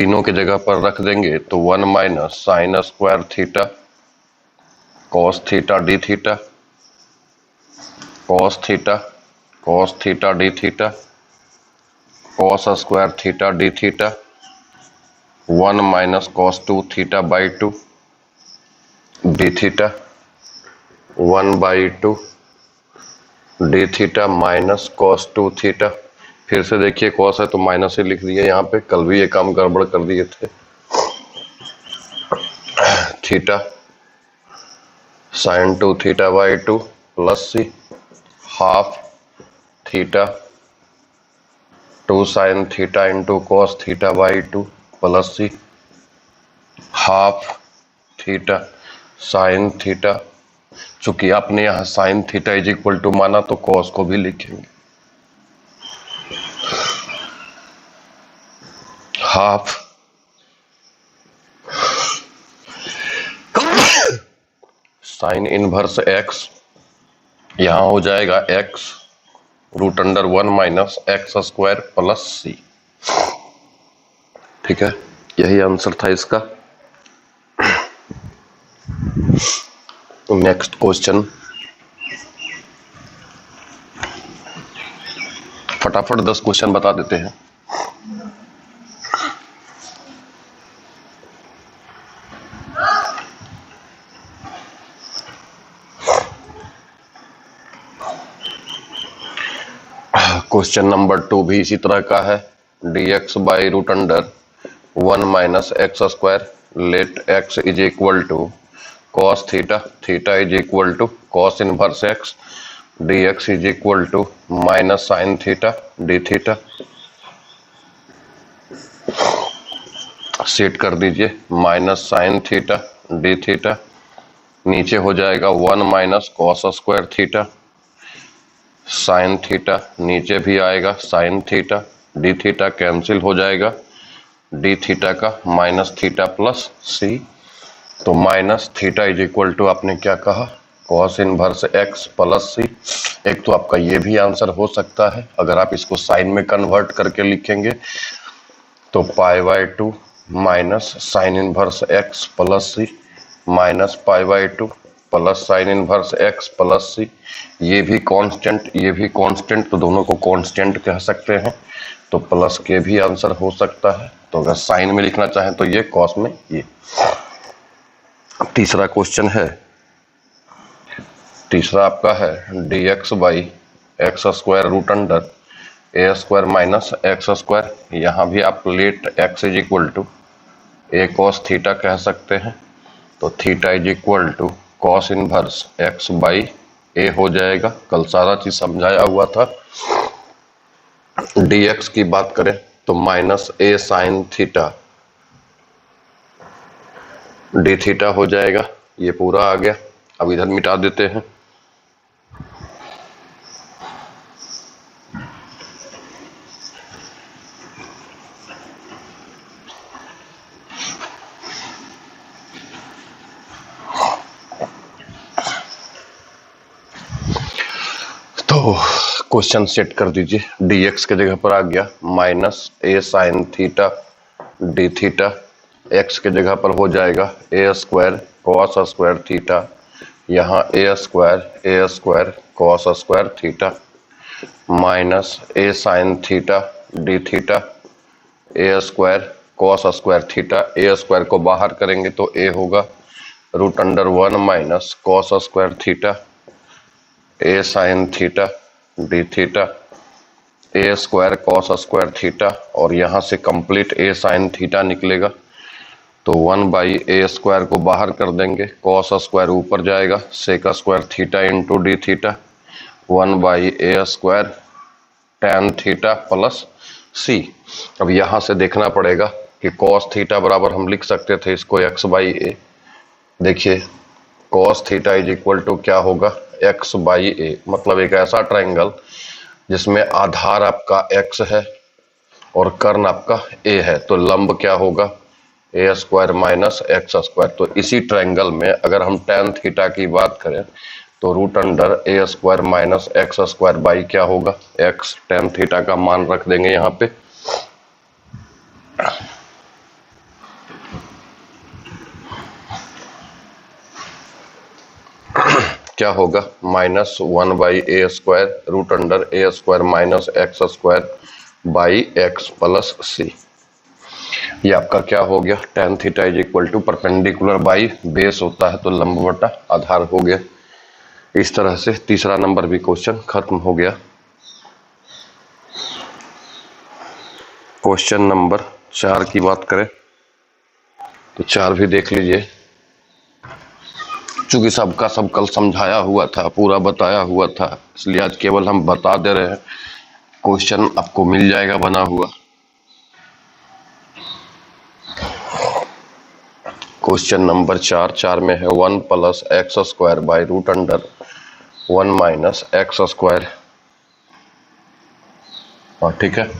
तीनों की जगह पर रख देंगे तो 1 minus sine square theta cos theta d theta cos theta d theta cos square theta d theta 1 minus cos 2 theta by 2 D theta 1/2 D theta minus cos 2 theta. फिर से देखिए कॉस है तो माइनस ही लिख दिया यहाँ पे, कल भी ये काम गड़बड़ कर दिए थे। Theta sine 2 theta by 2 plus c half theta 2 sine theta into cos theta by 2 plus c half theta sine theta. चूंकि आपने यहां sine theta is equal to माना तो कॉस को भी लिखेंगे हाफ साइन इनवर्स एक्स, यहां हो जाएगा x root under 1 minus x square plus c. ठीक है, यही आंसर था इसका। नेक्स्ट क्वेश्चन, फटाफट 10 क्वेश्चन बता देते हैं। क्वेश्चन नंबर 2 भी इसी तरह का है। dx by root under 1 minus x square let x is equal to cos theta theta is equal to cos inverse x dx is equal to minus sine theta d theta. Set कर दीजिए minus sine theta d theta, नीचे हो जाएगा 1 minus cos square theta sine theta, नीचे भी आएगा sine theta d theta cancel हो जाएगा, डी थीटा का माइनस थीटा प्लस सी। तो minus theta is equal to आपने क्या कहा cos inverse x plus c. एक तो आपका ये भी आंसर हो सकता है, अगर आप इसको साइन में कन्वर्ट करके लिखेंगे तो π/2 minus sine inverse x plus c minus π/2 plus sine inverse x plus c. ये भी कांस्टेंट, तो दोनों को कांस्टेंट कह सकते हैं, तो प्लस के भी आंसर हो सकता है। तो अगर साइन में लिखना चाहें तो ये, कॉस में ये। तीसरा क्वेश्चन है, तीसरा आपका है dx by x square root under a square minus x square. यहाँ भी आप let x is equal to a cos theta कह सकते हैं, तो theta is equal to cos inverse x by a हो जाएगा। कल सारा चीज समझाया हुआ था। dx की बात करें तो minus a sine theta d theta हो जाएगा, ये पूरा आ गया। अब इधर मिटा देते हैं। तो क्वेश्चन सेट कर दीजिए, dx के जगह पर आ गया minus a sine theta d theta, x के जगह पर हो जाएगा a square cos square theta, यहाँ a square cos square theta minus a sine theta d theta, a square cos square theta, a square को बाहर करेंगे तो ए होगा root under 1 minus cos square theta a sine theta d theta, a square cos square theta, और यहाँ से complete ए sine theta निकलेगा तो 1/a स्क्वायर को बाहर कर देंगे, कॉस स्क्वायर ऊपर जाएगा, sec square theta into d theta 1/a square tan theta plus c. अब यहाँ से देखना पड़ेगा कि कॉस थीटा बराबर हम लिख सकते थे इसको x/a। देखिए cos theta is equal to क्या होगा x/a, मतलब एक ऐसा ट्रायंगल जिसमें आधार आपका x है और कर्ण आपका a है, तो लंब क्या होगा ए स्क्वायर माइनस एक्स स्क्वायर। तो इसी ट्रायंगल में अगर हम tan थीटा की बात करें तो root under a square minus x square by क्या होगा x tan थीटा का मान रख देंगे यहाँ पे क्या होगा, -1/a² root under a² minus x² by x plus c। ये आपका क्या हो गया, tan theta is equal to perpendicular by base होता है तो लंब बटा आधार हो गया। इस तरह से तीसरा नंबर भी क्वेश्चन खत्म हो गया। क्वेश्चन नंबर 4 की बात करें तो 4 भी देख लीजिए। चूंकि सबका सब कल समझाया हुआ था, पूरा बताया हुआ था, इसलिए आज केवल हम बता दे रहे हैं। क्वेश्चन आपको मिल जाएगा बना हुआ। क्वेश्चन नंबर 4 में है 1 + x² by root under 1 minus x²। और ठीक है,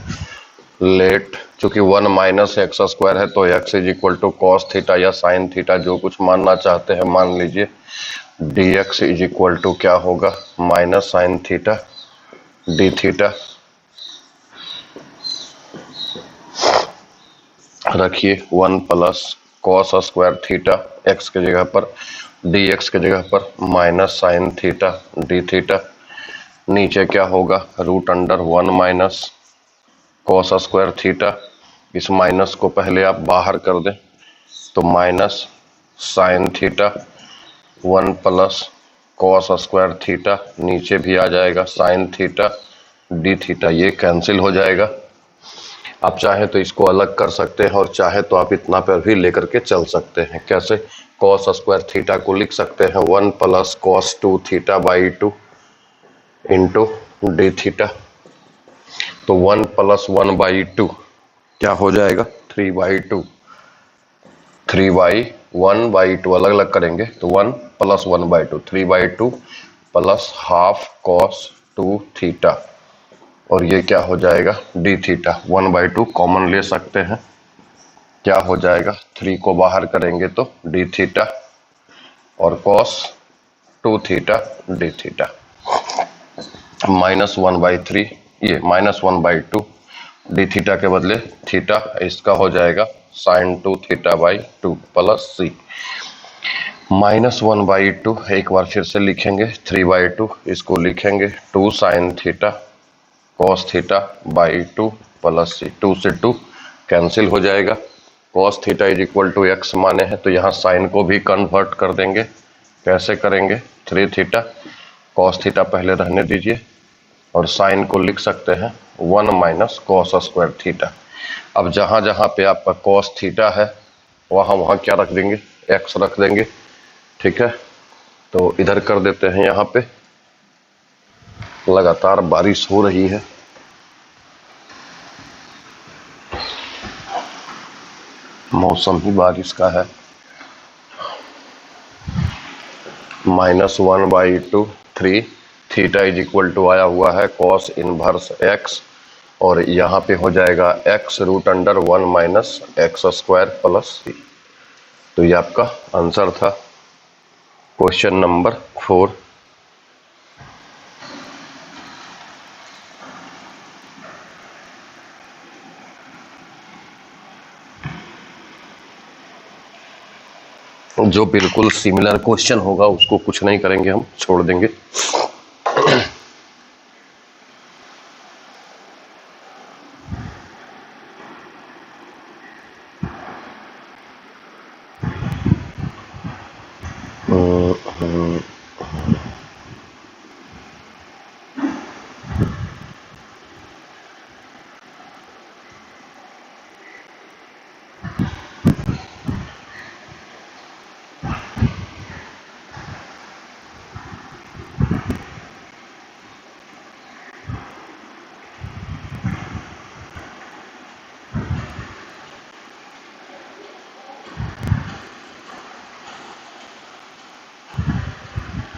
लेट चूंकि 1 माइनस x² है तो x is equal to cos theta या साइन थीटा, जो कुछ मानना चाहते हैं मान लीजिए। dx इज इक्वल टू क्या होगा, minus sine theta d theta. रखिए 1 plus cos square theta x के जगह पर, dx के जगह पर minus sine theta d theta. नीचे क्या होगा, root under 1 minus cos square theta. इस माइनस को पहले आप बाहर कर दें तो minus sine theta 1 plus cos square theta, नीचे भी आ जाएगा साइन थीटा डी थीटा। ये कैंसिल हो जाएगा। आप चाहे तो इसको अलग कर सकते हैं और चाहे तो आप इतना पर भी लेकर के चल सकते हैं। कैसे, कॉस स्क्वायर थीटा को लिख सकते हैं 1 plus cos 2 theta by 2 into d theta. तो 1 + 1/2 क्या हो जाएगा, 3/2। 3/1/2 अलग अलग करेंगे तो 1 + 1/2, 3/2 प्लस हाफ कॉस 2 थीटा। और ये क्या हो जाएगा, डी थीटा। 1/2 कॉमन ले सकते हैं, क्या हो जाएगा, 3 को बाहर करेंगे तो डी थीटा और कॉस 2 थीटा डी थीटा। -1/3, ये -1/2 डी थीटा के बदले थीटा, इसका हो जाएगा साइन 2 थीटा बाई 2 प्लस सी। -1/2 एक बार फिर से लिखेंगे, 3/2 इसको लिखेंगे 2 sine theta cos theta by 2 plus c. 2 से 2 कैंसिल हो जाएगा। Cos theta is equal to x माने हैं तो यहाँ साइन को भी कन्वर्ट कर देंगे। कैसे करेंगे, 3 थीटा कॉस थीटा पहले रहने दीजिए और साइन को लिख सकते हैं 1 माइनस कॉस स्क्वायर थीटा। अब जहाँ जहाँ पे आपका कॉस थीटा है वहाँ वहाँ क्या रख देंगे, एक्स रख देंगे। ठीक है, तो इधर कर देते हैं। यहाँ पे लगातार बारिश हो रही है, मौसम ही बारिश का है। -1/2 3 थीटा इज इक्वल टू आया हुआ है कॉस इनवर्स एक्स, और यहाँ पे हो जाएगा x root under 1 minus x² plus c. तो ये आपका आंसर था क्वेश्चन नंबर 4। जो बिल्कुल सिमिलर क्वेश्चन होगा उसको कुछ नहीं करेंगे, हम छोड़ देंगे।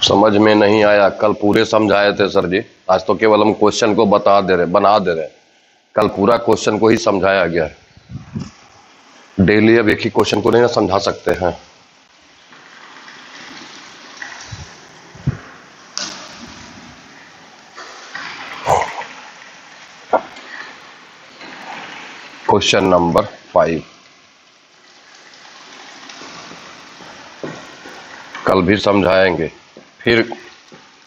समझ में नहीं आया, कल पूरे समझाए थे सर जी, आज तो केवल हम क्वेश्चन को बता दे रहे, बना दे रहे। कल पूरा क्वेश्चन को ही समझाया गया है। डेली अब एक ही क्वेश्चन को नहीं ना समझा सकते हैं। क्वेश्चन नंबर 5 कल भी समझाएंगे, फिर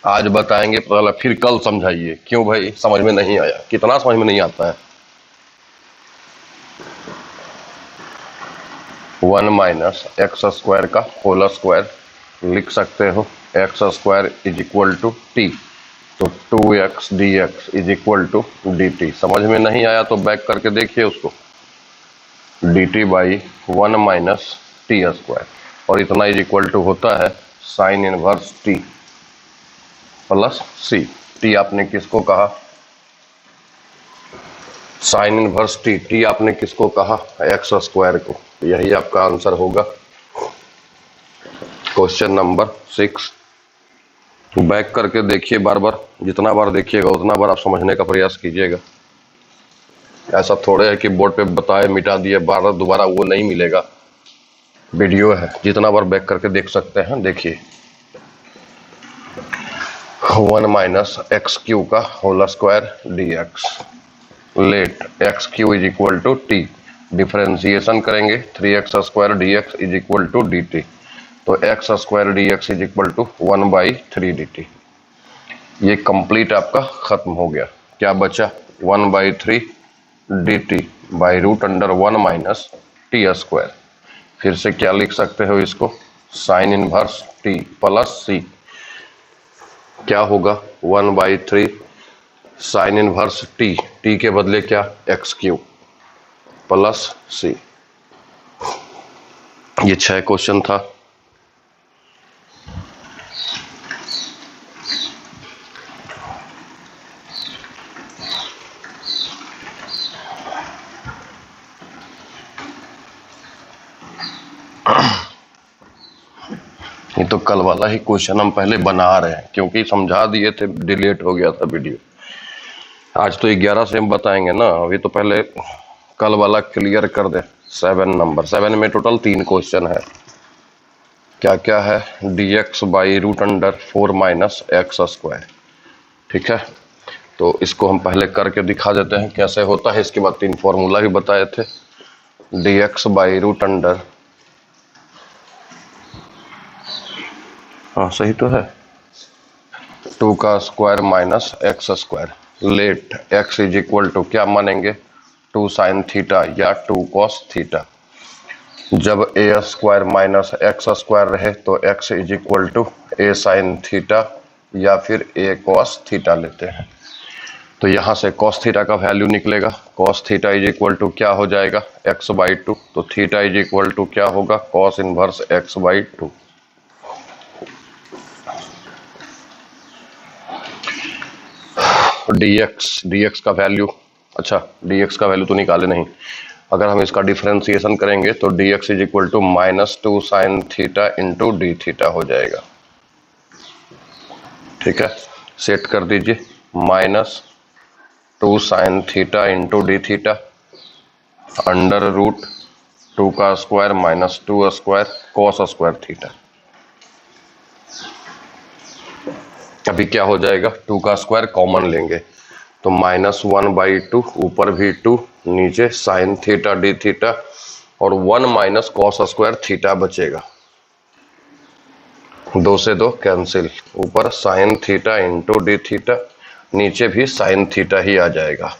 आज बताएंगे पता लगा फिर कल समझाइए। क्यों भाई समझ में नहीं आया? कितना समझ में नहीं आता है? 1 माइनस एक्स स्क्वायर का होल स्क्वायर लिख सकते हो। X square is equal to t, तो 2x dx is equal to dt। समझ में नहीं आया तो बैक करके देखिए उसको। dt by 1 minus t square, और इतना इज इक्वल टू होता है sine inverse t plus c. T आपने किसको कहा? Sign inverse t. टी आपने किसको कहा? एक्स स्क्वायर को। यही आपका आंसर होगा क्वेश्चन नंबर 6। बैक करके देखिए बार बार, जितना बार देखिएगा उतना बार आप समझने का प्रयास कीजिएगा। ऐसा थोड़े है कि बोर्ड पे बताए मिटा दिए, बार दोबारा वो नहीं मिलेगा। वीडियो है, जितना बार बैक करके देख सकते हैं। देखिए 1 माइनस एक्स क्यू का whole square dx, let x cube is equal to t, differentiation करेंगे 3x square dx is equal to dt, तो x square dx is equal to 1/3 dt। ये कंप्लीट आपका खत्म हो गया। क्या बचा? 1/3 dt by root under 1 minus t square. फिर से क्या लिख सकते हो इसको? Sine inverse t plus c. क्या होगा? 1/3 साइन इनवर्स टी, टी के बदले क्या? X Q plus c. ये 6 क्वेश्चन था। ये तो कल वाला ही क्वेश्चन हम पहले बना रहे हैं, क्योंकि समझा दिए थे, डिलीट हो गया था वीडियो। आज तो 11 से हम बताएंगे ना, अभी तो पहले कल वाला क्लियर कर दे। 7 नंबर 7 में टोटल 3 क्वेश्चन है। क्या क्या है? dx by root under 4 minus x square. ठीक है, तो इसको हम पहले करके दिखा देते हैं कैसे होता है। इसके बाद 3 फॉर्मूला भी बताए थे। dx बाई रूट अंडर, हाँ सही तो है, 2 का square minus x square, let x is equal to क्या मानेंगे? 2 साइन थीटा या 2 कॉस थीटा। जब a square minus x square रहे तो x is equal to a sine theta या फिर ए कॉस थीटा लेते हैं। तो यहाँ से कॉस थीटा का वैल्यू निकलेगा। Cos theta is equal to क्या हो जाएगा? x/2। तो थीटा इज इक्वल टू क्या होगा? Cos inverse x/2। dx का वैल्यू, अच्छा dx का वैल्यू तो निकाले नहीं। अगर हम इसका डिफरेंशिएशन करेंगे तो dx is equal to -2 sine theta into d theta हो जाएगा। ठीक है, सेट कर दीजिए। -2 sine theta into d theta under root 2 का square minus 2 square cos square theta. अभी क्या हो जाएगा? 2 का स्क्वायर कॉमन लेंगे तो -1/2, ऊपर भी 2, नीचे साइन थीटा डी थीटा, और 1 माइनस कॉस स्क्वायर थीटा बचेगा। 2 से 2 कैंसिल, ऊपर sine theta into d theta, नीचे भी साइन थीटा ही आ जाएगा,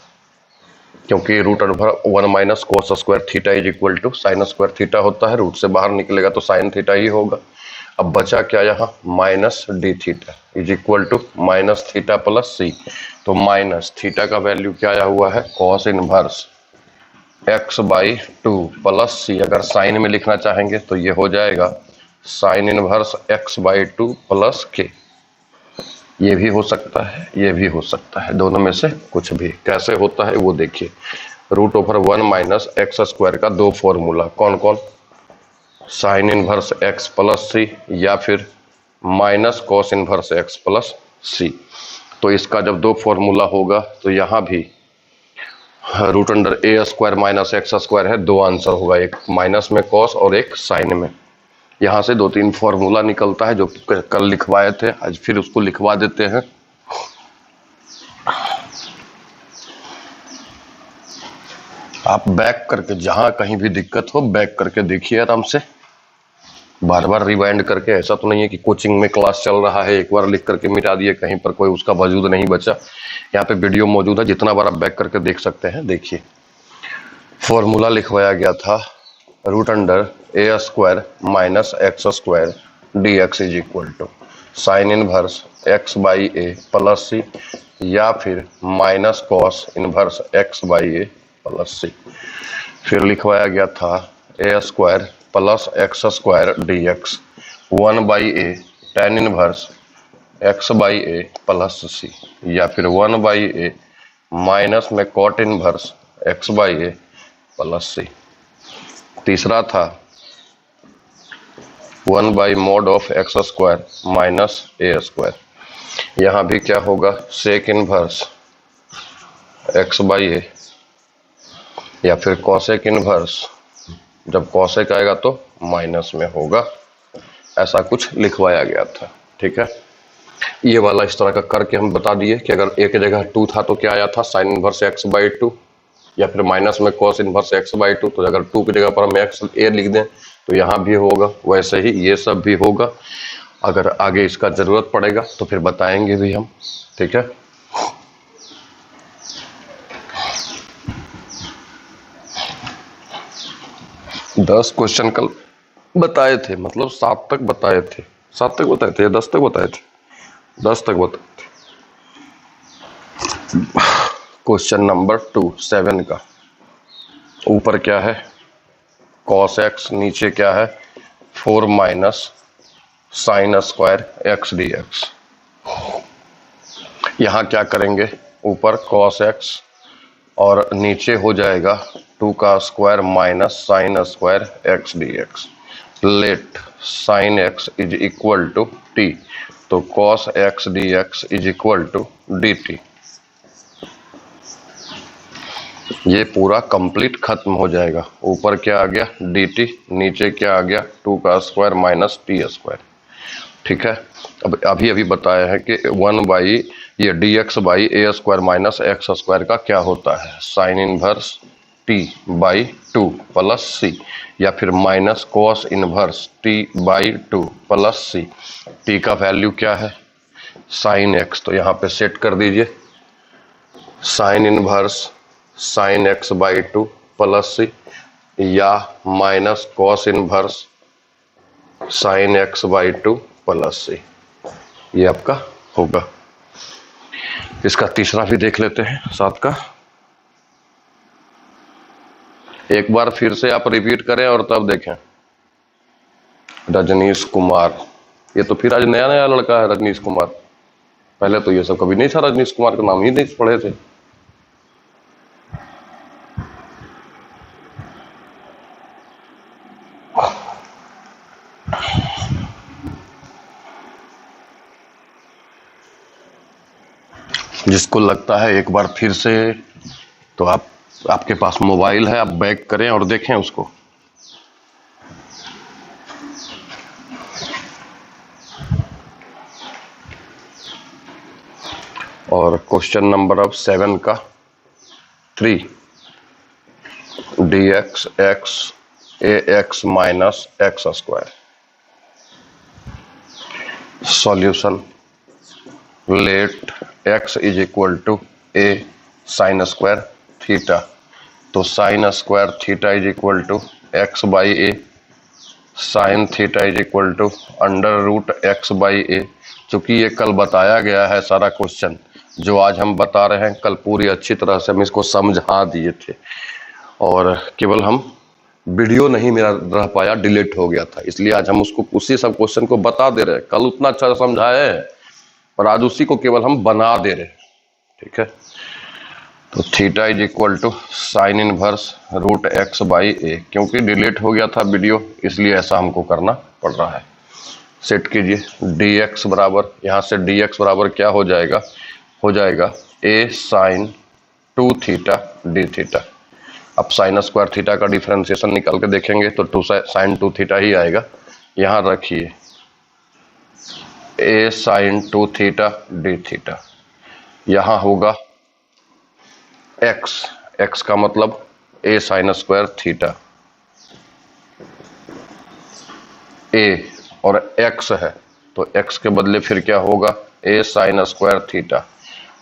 क्योंकि root over 1 minus cos square theta is equal to sine square theta होता है। रूट से बाहर निकलेगा तो साइन थीटा ही होगा। अब बचा क्या यहाँ? Minus d theta is equal to minus theta plus c. तो माइनस थीटा का वैल्यू क्या आया हुआ है? Cos inverse x/2 plus c. अगर साइन में लिखना चाहेंगे तो ये हो जाएगा साइन इनवर्स x/2 प्लस के। ये भी हो सकता है, ये भी हो सकता है, दोनों में से कुछ भी। कैसे होता है वो देखिए। Root over 1 minus x square का 2 फॉर्मूला कौन कौन? Sine inverse x plus c या फिर minus cos inverse x plus c. तो इसका जब 2 फॉर्मूला होगा तो यहाँ भी root under a square minus x square है। 2 आंसर होगा, एक माइनस में कॉस और एक साइन में। यहाँ से 2-3 फॉर्मूला निकलता है जो कल लिखवाए थे, आज फिर उसको लिखवा देते हैं। आप बैक करके, जहां कहीं भी दिक्कत हो बैक करके देखिए आराम से। बार बार रिवाइंड करके, ऐसा तो नहीं है कि कोचिंग में क्लास चल रहा है एक बार लिख करके मिटा दिए, कहीं पर कोई उसका वजूद नहीं बचा। यहाँ पे वीडियो मौजूद है, जितना बार आप बैक करके देख सकते हैं। देखिए फॉर्मूला लिखवाया गया था root under a square minus x square d x is equal to sine inverse x by a plus c, या फिर minus cos inverse x by a plus c. फिर लिखवाया गया था a square plus x square d x 1/a tan inverse x by a plus c, या फिर 1/a minus में cot inverse x by a plus c. तीसरा था 1/mod of x square minus A square. यहाँ भी क्या होगा, sec inverse x by ए, या फिर कॉसेक इनवर्स, जब कॉसेक आएगा तो माइनस में होगा। ऐसा कुछ लिखवाया गया था। ठीक है, ये वाला इस तरह का करके हम बता दिए कि अगर ए की जगह 2 था तो क्या आया था, साइन इनवर्स एक्स बाई 2, या फिर माइनस में कॉस इनवर्स एक्स बाई 2। तो अगर 2 की जगह पर हम एक्स ए लिख दें तो यहाँ भी होगा, वैसे ही ये सब भी होगा। अगर आगे इसका जरूरत पड़ेगा तो फिर बताएंगे भी हम। ठीक है, दस क्वेश्चन कल बताए थे, मतलब 7 तक बताए थे, 7 तक बताए थे या 10 तक बताए थे, 10 तक बताए थे। क्वेश्चन नंबर 2 7 का, ऊपर क्या है कॉस एक्स, नीचे क्या है 4 minus sine square x d x. यहाँ क्या करेंगे, ऊपर कॉस एक्स और नीचे हो जाएगा 2 का square minus sine square x d x. Let sine x is equal to t, तो cos x d x is equal to d t. ये पूरा कंप्लीट खत्म हो जाएगा। ऊपर क्या आ गया डी टी, नीचे क्या आ गया 2 का स्क्वायर माइनस टी स्क्वायर। ठीक है, अब अभी बताया है कि 1 ये d x by a square minus x square का क्या होता है, sine inverse t by 2 plus c, या फिर minus cos inverse t by 2 plus c. T का वैल्यू क्या है साइन एक्स, तो यहाँ पे सेट कर दीजिए sine inverse sine x by 2 plus c, या minus cos inverse sine x by 2 plus c. ये आपका होगा। इसका तीसरा भी देख लेते हैं 7 का। एक बार फिर से आप रिपीट करें और तब देखें। रजनीश कुमार, ये तो फिर आज नया नया लड़का है रजनीश कुमार, पहले तो ये सब कभी नहीं था, रजनीश कुमार का नाम ही नहीं पढ़े थे। जिसको लगता है एक बार फिर से, तो आपके पास मोबाइल है, आप बैक करें और देखें उसको। और क्वेश्चन नंबर अब 7 का 3 d x x a x minus x square. Solution let x is equal to a sine square theta, तो sine square theta is equal to x by a, sine theta is equal to under root x by a. चूंकि ये कल बताया गया है सारा question, जो आज हम बता रहे हैं, कल पूरी अच्छी तरह से हम इसको समझा दिए थे, और केवल हम वीडियो नहीं मेरा रह पाया, डिलीट हो गया था, इसलिए आज हम उसको उसी सब क्वेश्चन को बता दे रहे हैं। कल उतना अच्छा समझाए हैं पर आज उसी को केवल हम बना दे रहे हैं। ठीक है, तो theta is equal to sine inverse root x by a. क्योंकि डिलीट हो गया था वीडियो, इसलिए ऐसा हमको करना पड़ रहा है। सेट कीजिए डी एक्स बराबर, यहाँ से डी एक्स बराबर क्या हो जाएगा ए साइन 2 थीटा डी थीटा। अब साइन स्क्वायर थीटा का डिफरेंशिएशन निकाल के देखेंगे तो 2 साइन 2 थीटा ही आएगा। यहाँ रखिए ए साइन 2 थीटा डी थीटा। यहाँ होगा एक्स, एक्स का मतलब ए साइन स्क्वायर थीटा, ए और x है, तो x के बदले फिर क्या होगा a साइन स्क्वायर थीटा,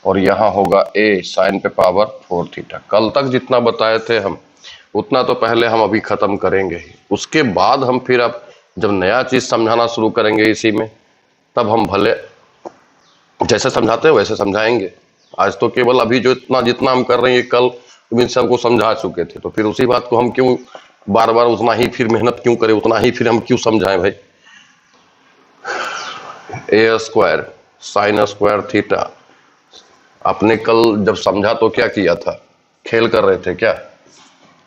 और यहाँ होगा a साइन पे पावर 4 थीटा। कल तक जितना बताए थे हम उतना तो पहले हम अभी खत्म करेंगे ही, उसके बाद हम फिर अब जब नया चीज समझाना शुरू करेंगे इसी में, तब हम भले जैसे समझाते हैं वैसे समझाएंगे। आज तो केवल अभी जो इतना जितना हम कर रहे हैं कल इन सबको समझा चुके थे, तो फिर उसी बात को हम क्यों बार बार उतना ही फिर मेहनत क्यों करें, उतना ही फिर हम क्यों समझाएं भाई। ए स्क्वायर साइन स्क्वायर थीटा, आपने कल जब समझा तो क्या किया था, खेल कर रहे थे क्या।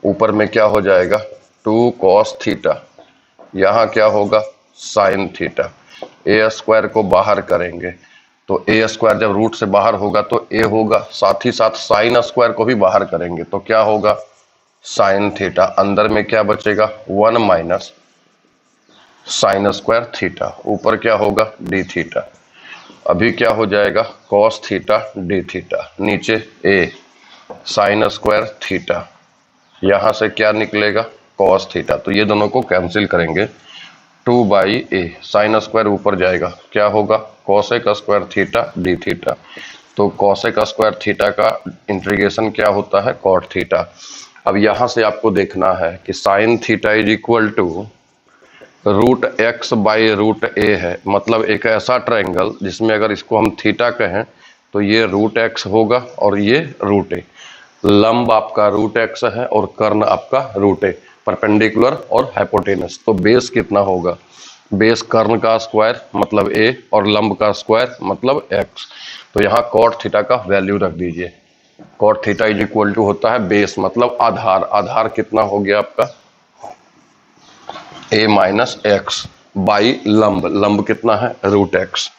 ऊपर में क्या हो जाएगा 2 cos थीटा, यहाँ क्या होगा साइन थीटा। ए स्क्वायर को बाहर करेंगे तो ए स्क्वायर जब रूट से बाहर होगा तो ए होगा, साथ ही साथ साइन स्क्वायर को भी बाहर करेंगे तो क्या होगा साइन थीटा। अंदर में क्या बचेगा 1 माइनस साइन स्क्वायर थीटा, ऊपर क्या होगा डी थीटा। अभी क्या हो जाएगा कॉस थीटा डी थीटा, नीचे ए साइन स्क्वायर थीटा, यहां से क्या निकलेगा कॉस थीटा, तो ये दोनों को कैंसिल करेंगे 2 बाई ए, साइन स्क्वायर ऊपर जाएगा क्या होगा cosec square theta d theta, तो कॉसेक स्क्वायर थीटा का इंटीग्रेशन क्या होता है कॉट थीटा। अब यहां से आपको देखना है कि sine theta is equal to root x by root a है, मतलब एक ऐसा ट्रायंगल जिसमें अगर इसको हम थीटा कहें तो ये रूट एक्स होगा और ये रूट ए, लंब आपका रूट एक्स है और कर्ण आपका रूट ए, परपेंडिकुलर और हाइपोटेनस, तो बेस कितना होगा बेस कर्ण का स्क्वायर मतलब ए और लंब का स्क्वायर मतलब एक्स, तो यहाँ कॉट थीटा का वैल्यू रख दीजिए। Cot theta is equal to होता है बेस मतलब आधार, आधार कितना हो गया आपका ए माइनस एक्स बाई लंब, लंब कितना है रूट एक्स।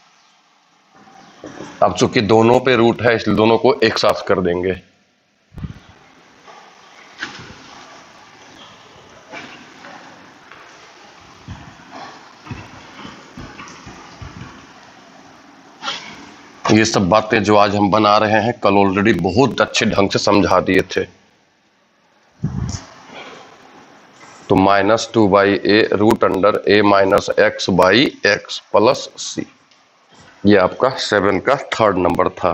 अब चूंकि दोनों पे रूट है इसलिए दोनों को एक साथ कर देंगे। ये सब बातें जो आज हम बना रहे हैं कल ऑलरेडी बहुत अच्छे ढंग से समझा दिए थे। तो -2 by a root under a minus x by x plus c, ये आपका 7 का 3rd नंबर था।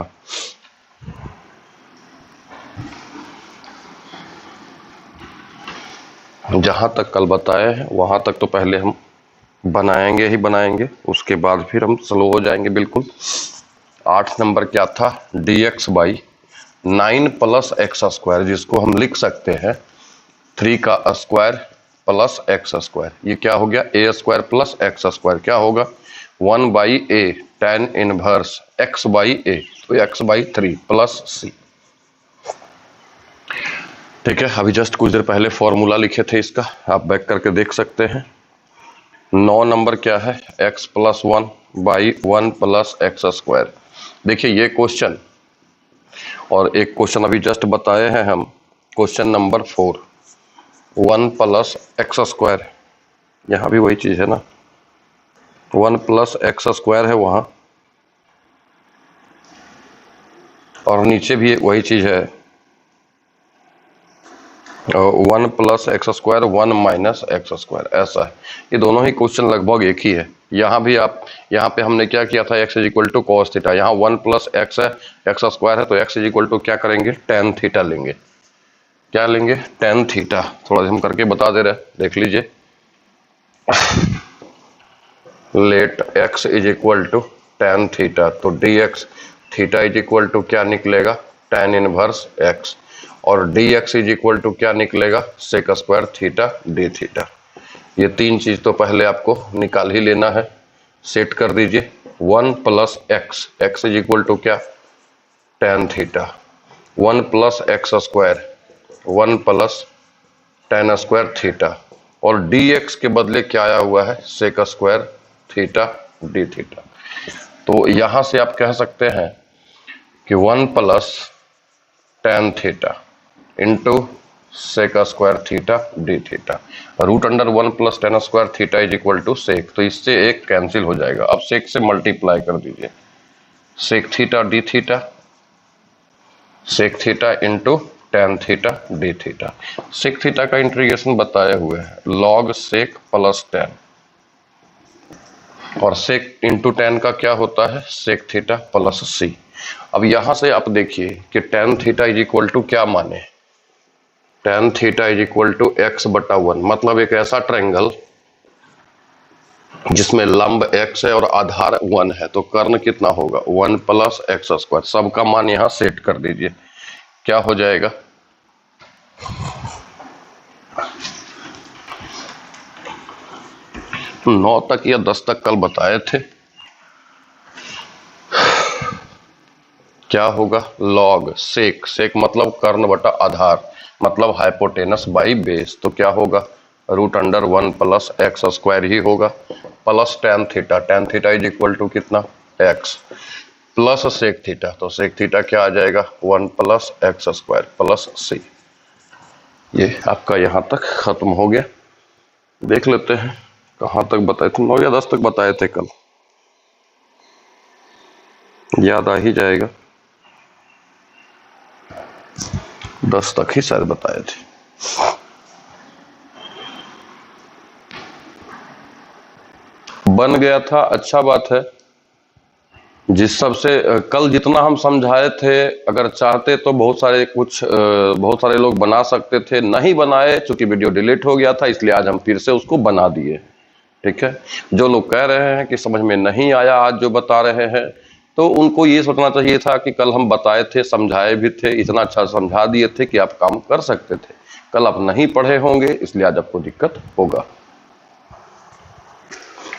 जहां तक कल बताए हैं वहां तक तो पहले हम बनाएंगे ही बनाएंगे, उसके बाद फिर हम स्लो हो जाएंगे बिल्कुल। 8 नंबर क्या था dx by 9 plus x square, जिसको हम लिख सकते हैं 3 का स्क्वायर प्लस एक्स स्क्वायर, ये क्या हो गया a square plus x square, क्या होगा 1 by a tan inverse x by a, तो x बाई 3 प्लस सी। ठीक है, अभी जस्ट कुछ देर पहले फॉर्मूला लिखे थे इसका, आप बैक करके देख सकते हैं। 9 नंबर क्या है x plus 1 by 1 plus x square. देखिए ये क्वेश्चन और एक क्वेश्चन अभी जस्ट बताए हैं हम, question number 4 1 plus x square, यहाँ भी वही चीज है ना 1 प्लस एक्स स्क्वायर है वहां, और नीचे भी वही चीज है 1 plus x square 1 minus x square, ऐसा है। ये दोनों ही क्वेश्चन लगभग एक ही है। यहाँ भी आप यहाँ पे हमने क्या किया था x is equal to cos theta, यहाँ 1 प्लस एक्स है एक्स स्क्वायर है तो x इज इक्वल टू क्या करेंगे tan थीटा लेंगे, क्या लेंगे tan थीटा। थोड़ा हम करके बता दे रहे, देख लीजिए। Let x is equal to tan theta, तो dx theta is equal to क्या निकलेगा tan इनवर्स x, और dx इज इक्वल टू क्या निकलेगा sec square theta d theta. ये तीन चीज तो पहले आपको निकाल ही लेना है, सेट कर दीजिए। 1 plus x, x is equal to क्या tan theta, 1 plus x square 1 plus tan square theta, और dx के बदले क्या आया हुआ है sec square theta d theta. तो यहां से आप कह सकते हैं कि 1 plus tan theta into sec square theta d theta, root under 1 plus tan square theta is equal to sec, तो इससे एक कैंसिल हो जाएगा। अब सेक से मल्टीप्लाई कर दीजिए, sec theta d theta, sec theta into tan theta d theta. Sec theta का इंटीग्रेशन बताए हुए हैं log सेक प्लस tan, और सेक इंटू टेन का क्या होता है, सेक थीटा प्लस सी। अब यहां से आप देखिए कि tan theta is equal to क्या माने, tan theta is equal to x बटा वन, मतलब एक ऐसा ट्रायंगल जिसमें लंब x है और आधार 1 है, तो कर्ण कितना होगा 1 प्लस एक्स स्क्वायर। सबका मान यहां सेट कर दीजिए, क्या हो जाएगा 9 तक या 10 तक कल बताए थे, क्या होगा लॉग सेक, सेक मतलब कर्ण बटा आधार, मतलब हाइपोटेनस बाई बेस, तो क्या होगा root under 1 plus x square ही होगा, plus tan theta is equal to कितना एक्स, प्लस सेक थीटा, तो सेक थीटा क्या आ जाएगा 1 plus x square plus c. ये आपका यहां तक खत्म हो गया। देख लेते हैं कहां तक बताए थे, 9 या 10 तक बताए थे कल, याद आ ही जाएगा, 10 तक ही शायद बताए थे। बन गया था, अच्छा बात है। जिस सबसे कल जितना हम समझाए थे, अगर चाहते तो बहुत सारे लोग बना सकते थे, नहीं बनाए चूंकि वीडियो डिलीट हो गया था, इसलिए आज हम फिर से उसको बना दिए। ठीक है, जो लोग कह रहे हैं कि समझ में नहीं आया आज जो बता रहे हैं, तो उनको ये सोचना चाहिए था कि कल हम बताए थे, समझाए भी थे, इतना अच्छा समझा दिए थे कि आप काम कर सकते थे। कल आप नहीं पढ़े होंगे, इसलिए आज आपको दिक्कत होगा,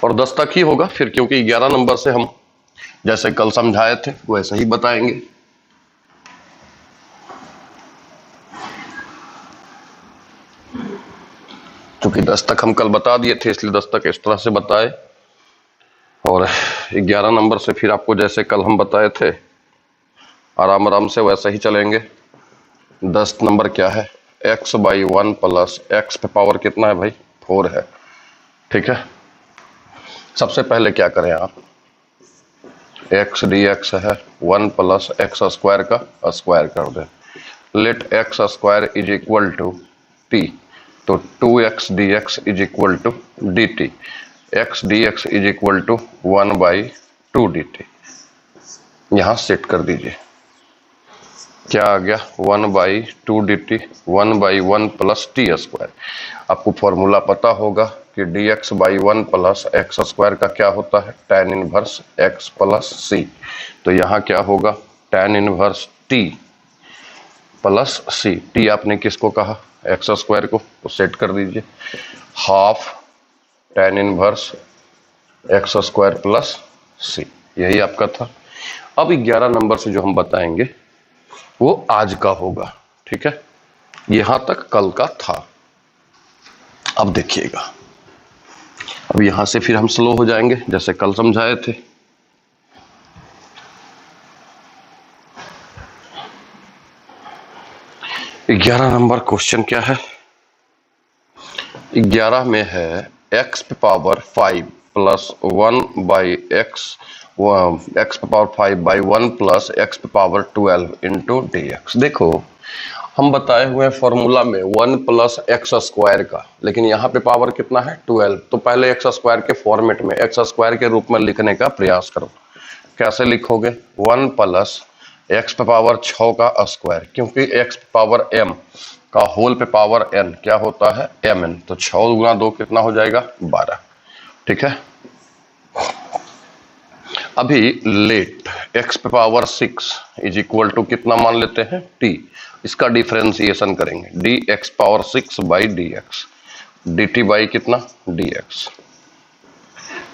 और 10 तक ही होगा फिर, क्योंकि 11 नंबर से हम जैसे कल समझाए थे वैसे ही बताएंगे। क्योंकि 10 तक हम कल बता दिए थे, इसलिए 10 तक इस तरह से बताए, और 11 नंबर से फिर आपको जैसे कल हम बताए थे आराम आराम से वैसे ही चलेंगे। 10 नंबर क्या है, x बाई 1 प्लस एक्स पे पावर कितना है भाई 4 है। ठीक है, सबसे पहले क्या करें आप, x dx है 1 प्लस एक्स स्क्वायर का स्क्वायर कर दें, let x square is equal to t, तो 2x dx is equal to dt, x dx is equal to 1 by 2 dt। यहां सेट कर दीजिए, क्या आ गया 1 by 2 dt, 1 by 1 plus t square. आपको फॉर्मूला पता होगा कि dx by 1 plus x square का क्या होता है tan inverse x plus c, तो यहाँ क्या होगा tan inverse t plus c, t आपने किसको कहा एक्स स्क्वायर को, तो सेट कर दीजिए, half tan inverse x square plus c, यही आपका था। अब 11 नंबर से जो हम बताएंगे वो आज का होगा। ठीक है, यहां तक कल का था। अब देखिएगा, अब यहां से फिर हम स्लो हो जाएंगे जैसे कल समझाए थे। ग्यारह नंबर क्वेश्चन क्या है, 11 में है x पे पावर 5 प्लस 1 बाई एक्स पे पावर 5 बाई 1 प्लस एक्स पे पावर 12 इंटू डी एक्स। देखो हम बताए हुए फॉर्मूला में 1 प्लस एक्स स्क्वायर का, लेकिन यहाँ पे पावर कितना है 12, तो पहले एक्स स्क्वायर के फॉर्मेट में एक्स स्क्वायर के रूप में लिखने का प्रयास करो। कैसे लिखोगे 1 प्लस एक्स पे पावर 6 का स्क्वायर, क्योंकि एक्स पे पावर m का होल पे पावर n क्या होता है mn, तो 6 गुना 2 कितना हो जाएगा 12। ठीक है, अभी लेट x पे पावर 6 इज इक्वल टू कितना मान लेते हैं t, इसका डिफरेंशिएशन करेंगे dx power 6 by dx, dt by कितना dx,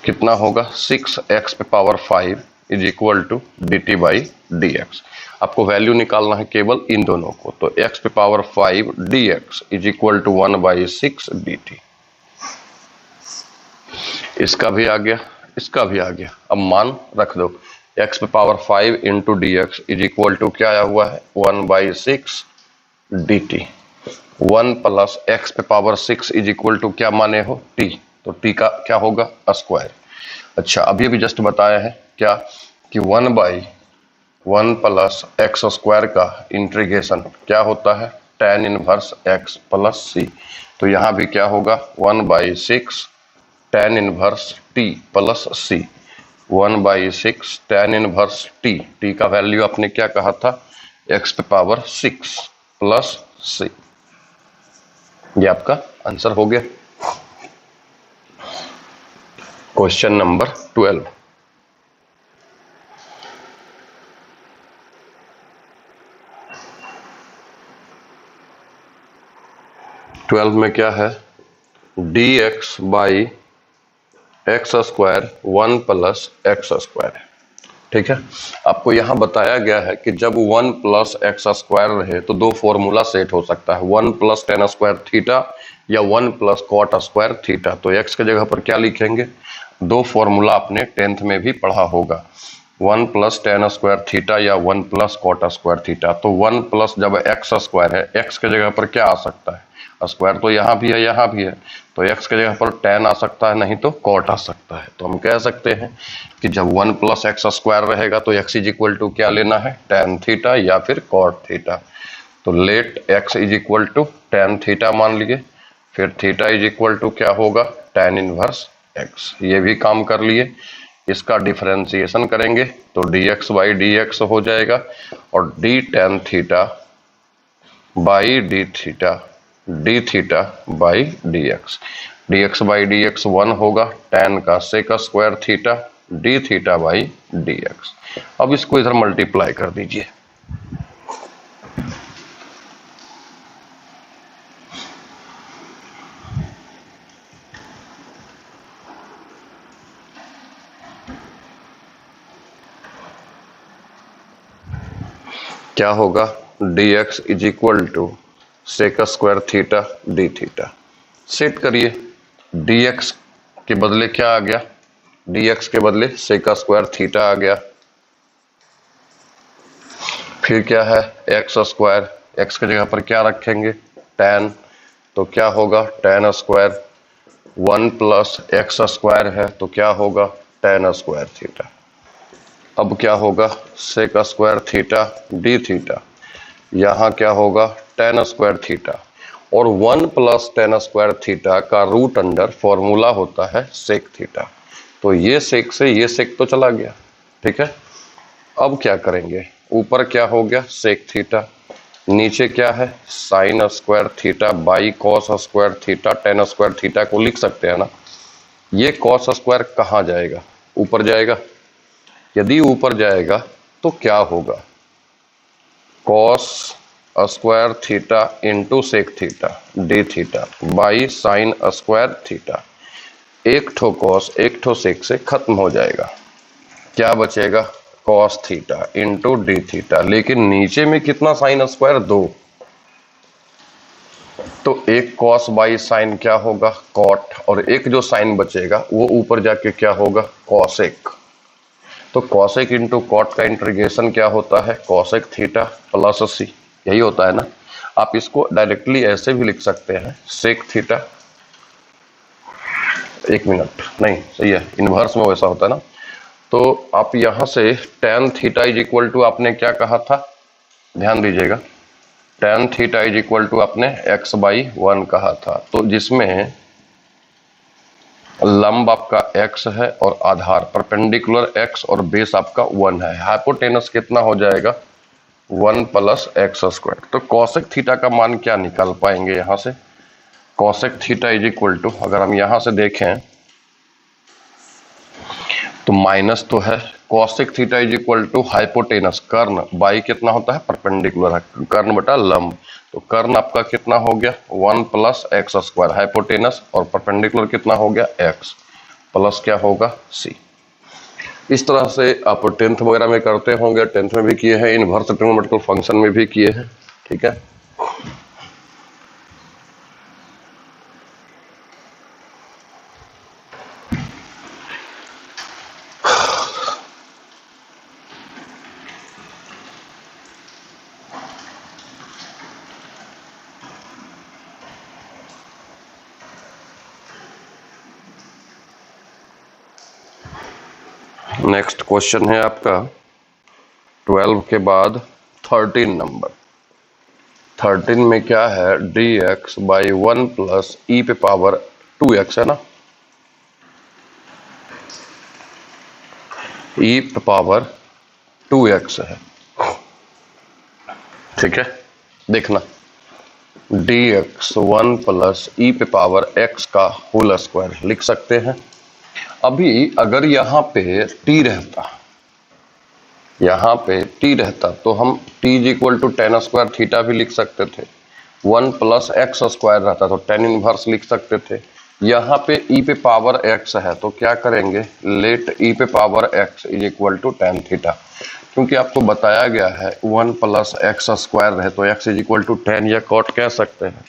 कितना होगा 6x पे power 5 is equal to dt by dx। आपको वैल्यू निकालना है केवल इन दोनों को, तो x पे power 5 dx is equal to 1 by 6 dt। इसका भी आ गया, इसका भी आ गया। अब मान रख दो, x पे power 5 into d x is equal to क्या आया हुआ है 1 बाई 6 dt, 1 प्लस एक्स पे पावर 6 इज इक्वल टू क्या माने हो t, तो t का क्या होगा स्क्वायर। अच्छा, अभी अभी जस्ट बताया है क्या कि 1 बाई 1 प्लस एक्स स्क्वायर का इंटीग्रेशन क्या होता है tan inverse x plus c, तो यहाँ भी क्या होगा 1 by 6 tan inverse t plus c, 1/6 tan inverse t, t का वैल्यू आपने क्या कहा था, x पे पावर 6 प्लस सी। ये आपका आंसर हो गया। Question number 12। में क्या है, dx by x square 1 plus x square. ठीक है, आपको यहां बताया गया है कि जब 1 प्लस एक्स स्क्वायर रहे तो दो फॉर्मूला सेट हो सकता है, 1 प्लस टेन स्क्वायर थीटा या 1 प्लस कॉट स्क्वायर थीटा। तो एक्स की जगह पर क्या लिखेंगे, दो फॉर्मूला आपने 10th में भी पढ़ा होगा, 1 प्लस टेन स्क्वायर थीटा या 1 प्लस कॉट स्क्वायर थीटा। तो 1 प्लस जब एक्स स्क्वायर है, एक्स की जगह पर क्या आ सकता है, स्क्वायर तो यहाँ भी है यहाँ भी है, तो x की जगह पर tan आ सकता है, नहीं तो cot आ सकता है। तो हम कह सकते हैं कि जब 1 प्लस एक्स स्क्वायर रहेगा तो x इज इक्वल टू क्या लेना है, tan थीटा या फिर cot थीटा। तो let x is equal to tan theta मान लिए, फिर थीटा इज इक्वल टू क्या होगा, tan इनवर्स x। ये भी काम कर लिए। इसका डिफरेंशिएशन करेंगे तो dx बाई dx हो जाएगा और d tan theta by d theta, d theta by d x by d x 1 होगा, tan का sec square theta, d theta by d x. अब इसको इधर मल्टीप्लाई कर दीजिए। क्या होगा, dx is equal to sec square theta d theta. Set करिए, dx के बदले क्या आ गया, dx के बदले सेक स्क्वायर थीटा आ गया। फिर क्या है, एक्स स्क्वायर, एक्स की जगह पर क्या रखेंगे, tan, तो क्या होगा tan square, 1 plus x square है तो क्या होगा tan स्क्वायर थीटा। अब क्या होगा, sec square theta d theta, यहाँ क्या होगा tan स्क्वायर थीटा, और 1 प्लस tan स्क्वायर थीटा का रूट अंडर फॉर्मूला होता है सेक थीटा। तो ये सेक से ये सेक तो चला गया। ठीक है, अब क्या करेंगे, ऊपर क्या हो गया सेक थीटा, नीचे क्या है sign square theta by cos square theta, tan square theta को लिख सकते हैं ना। ये कॉस स्क्वायर कहाँ जाएगा, ऊपर जाएगा। यदि ऊपर जाएगा तो क्या होगा, cos square theta into sec theta d theta by sine square theta. एक ठो कॉस एक ठो सेक से खत्म हो जाएगा, क्या बचेगा cos theta into d theta. लेकिन नीचे में कितना साइन स्क्वायर, 2, तो एक कॉस बाई साइन क्या होगा कॉट, और एक जो साइन बचेगा वो ऊपर जाके क्या होगा कॉसेक। तो कॉसेक इंटू कॉट का इंटीग्रेशन क्या होता है, कॉसेक थीटा प्लस सी, यही होता है ना। आप इसको डायरेक्टली ऐसे भी लिख सकते हैं, सेक थीटा, एक मिनट नहीं सही है, इनवर्स में वैसा होता है ना। तो आप यहां से tan theta is equal to आपने क्या कहा था, ध्यान दीजिएगा, tan theta is equal to आपने x बाई 1 कहा था। तो जिसमें लंब आपका x है और आधार परपेंडिकुलर x और बेस आपका 1 है, हाइपोटेनस कितना हो जाएगा 1 प्लस एक्स स्क्वायर। तो कॉसेक थीटा का मान क्या निकाल पाएंगे यहां से, cosec theta is equal to, अगर हम यहां से देखें तो माइनस तो है, cosec theta is equal to hypotenuse कर्ण बाई कितना होता है परपेंडिकुलर, कर्ण बटा लंब। तो कर्ण आपका कितना हो गया 1 प्लस एक्स स्क्वायर, हाइपोटेनस और परपेंडिकुलर कितना हो गया x, प्लस क्या होगा c। इस तरह से आप 10th वगैरह में करते होंगे, 10th में भी किए हैं, इनवर्स ट्रिग्नोमेट्रिकल फंक्शन में भी किए हैं। ठीक है, नेक्स्ट क्वेश्चन है आपका 12 के बाद 13 नंबर। 13 में क्या है, dx बाई 1 प्लस ई पे पावर 2x है ना। ई पावर 2x है। ठीक है, देखना dx 1 प्लस ई पे पावर x का होल स्क्वायर लिख सकते हैं। अभी अगर यहाँ पे t रहता, यहाँ पे t रहता तो हम t is equal to tan square theta भी लिख सकते थे। 1 प्लस एक्स स्क्वायर रहता तो टेन इनवर्स लिख सकते थे। यहाँ पे e पे पावर x है तो क्या करेंगे, लेट e पे power x is equal to tan theta, क्योंकि आपको बताया गया है 1 प्लस एक्स स्क्वायर है तो x is equal to tan या कॉट कह सकते हैं।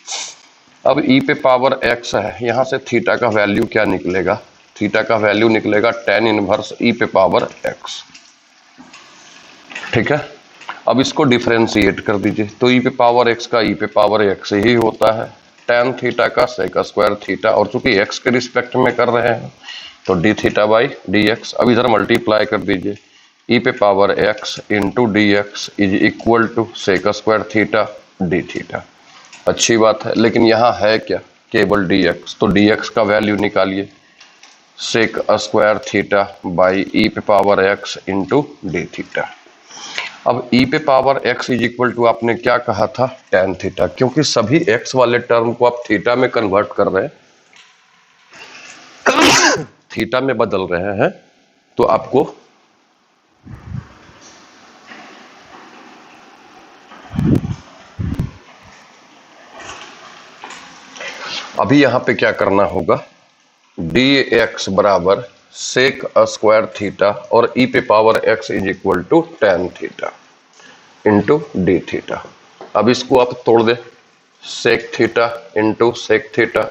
अब e पे पावर x है, यहाँ से थीटा का वैल्यू क्या निकलेगा, थीटा का वैल्यू निकलेगा टेन इनवर्स e पे पावर x। ठीक है, अब इसको डिफरेंशिएट कर दीजिए तो e पे पावर x का e पे पावर x ही होता है, टेन थीटा का सेक स्क्वायर थीटा, और चूंकि x के रिस्पेक्ट में कर रहे हैं तो d theta by d x. अब इधर मल्टीप्लाई कर दीजिए, e पे power x into d x is equal to sec square theta d theta. अच्छी बात है, लेकिन यहाँ है क्या, केवल dx, तो dx का वैल्यू निकालिए, sec square theta by e पे power x into d theta. अब e पे power x is equal to आपने क्या कहा था, tan थीटा, क्योंकि सभी x वाले टर्म को आप थीटा में कन्वर्ट कर रहे हैं, थीटा में बदल रहे हैं, तो आपको अभी यहां पे क्या करना होगा, dx बराबर सेक स्क्वायर थीटा और e पे power x is equal to tan theta into d theta. अब इसको आप तोड़ दे, sec theta into sec theta,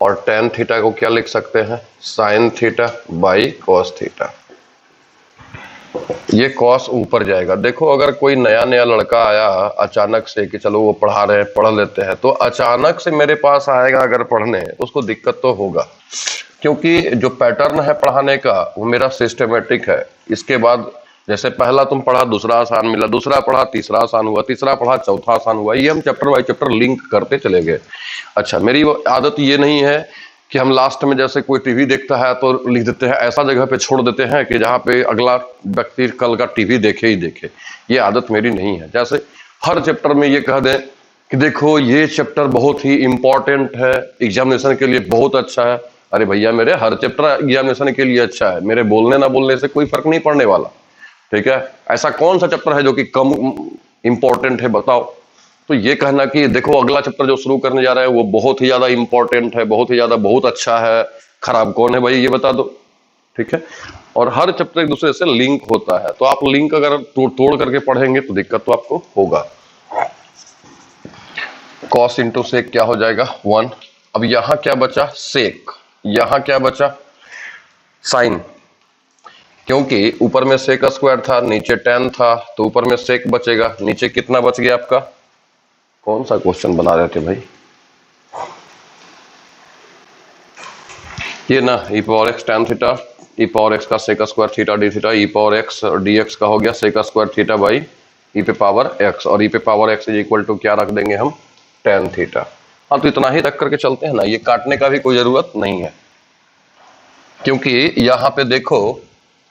और टेन थीटा को क्या लिख सकते हैं, sine theta by cos theta. ये कॉस ऊपर जाएगा। देखो अगर कोई नया नया लड़का आया अचानक से कि चलो वो पढ़ा रहे हैं पढ़ लेते हैं, तो अचानक से मेरे पास आएगा अगर पढ़ने, तो उसको दिक्कत तो होगा, क्योंकि जो पैटर्न है पढ़ाने का वो मेरा सिस्टमेटिक है। इसके बाद जैसे पहला तुम पढ़ा दूसरा आसान मिला, दूसरा पढ़ा तीसरा आसान हुआ, तीसरा पढ़ा चौथा आसान हुआ, ये हम चैप्टर बाय चैप्टर लिंक करते चले गए। अच्छा, मेरी आदत ये नहीं है कि हम लास्ट में जैसे कोई टीवी देखता है तो लिख देते हैं, ऐसा जगह पे छोड़ देते हैं कि जहाँ पे अगला व्यक्ति कल का टीवी देखे ही देखे। ये आदत मेरी नहीं है। जैसे हर चैप्टर में ये कह दें कि देखो ये चैप्टर बहुत ही इंपॉर्टेंट है, एग्जामिनेशन के लिए बहुत अच्छा है। अरे भैया मेरे, हर चैप्टर एग्जामिनेशन के लिए अच्छा है, मेरे बोलने ना बोलने से कोई फर्क नहीं पड़ने वाला। ठीक है, ऐसा कौन सा चैप्टर है जो कि कम इंपॉर्टेंट है, बताओ। तो ये कहना कि देखो अगला चैप्टर जो शुरू करने जा रहा है वो बहुत ही ज्यादा इंपॉर्टेंट है, बहुत ही ज्यादा बहुत अच्छा है, खराब कौन है भाई ये बता दो। ठीक है, और हर चैप्टर एक दूसरे से लिंक होता है, तो आप लिंक अगर तोड़ करके पढ़ेंगे तो दिक्कत तो आपको होगा। कॉस इंटू सेक क्या हो जाएगा, 1। अब यहां क्या बचा, सेक, यहां क्या बचा, साइन, क्योंकि ऊपर में सेक स्क्वायर था नीचे टेन था, तो ऊपर में सेक बचेगा, नीचे कितना बच गया आपका, कौन सा क्वेश्चन बना रहे थे भाई, ये ना, e power x tan theta, e power x का sec square theta d theta, e power x और dx का हो गया sec square theta by e पे पावर x, और e पे power x is equal to क्या रख देंगे हम, tan थीटा। हाँ, तो इतना ही रख करके चलते हैं ना, ये काटने का भी कोई जरूरत नहीं है, क्योंकि यहाँ पे देखो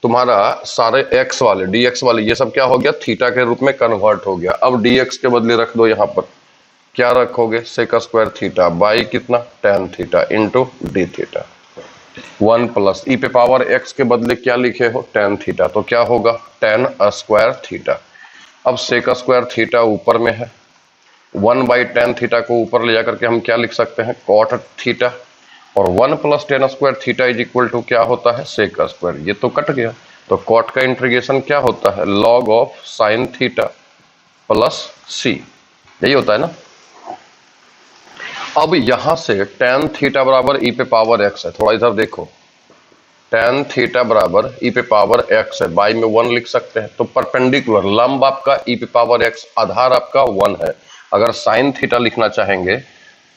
तुम्हारा सारे x वाले dx वाले ये सब क्या हो गया, थीटा के रूप में कन्वर्ट हो गया। अब dx के बदले रख दो, यहाँ पर क्या रखोगे, सेक स्क्वायर थीटा बाई कितना, tan theta into d theta. 1 plus e पे पावर x के बदले क्या लिखे हो, tan थीटा, तो क्या होगा, tan स्क्वायर थीटा। अब सेक स्क्वायर थीटा ऊपर में है, 1 बाई tan थीटा को ऊपर ले जाकर के हम क्या लिख सकते हैं, cot थीटा, और 1 plus tan square theta is equal to क्या होता है, सेक स्क्वायर। ये तो कट गया, तो कॉट का इंटीग्रेशन क्या होता है, log of sine theta plus c, यही होता है ना। अब यहां से tan थीटा बराबर e पे पावर x है, थोड़ा इधर देखो, tan थीटा बराबर e पे पावर x है, बाई में 1 लिख सकते हैं, तो परपेंडिकुलर लंब आपका e पे पावर x, आधार आपका 1 है। अगर साइन थीटा लिखना चाहेंगे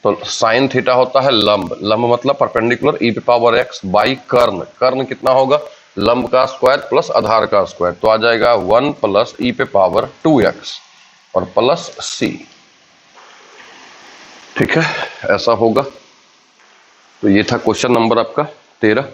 तो साइन थीटा होता है लंब, लंब मतलब परपेंडिकुलर e पे पावर x बाई कर्ण, कर्ण कितना होगा, लंब का स्क्वायर प्लस आधार का स्क्वायर, तो आ जाएगा 1 प्लस e पे पावर 2x और प्लस c। ठीक है, ऐसा होगा। तो ये था क्वेश्चन नंबर आपका 13।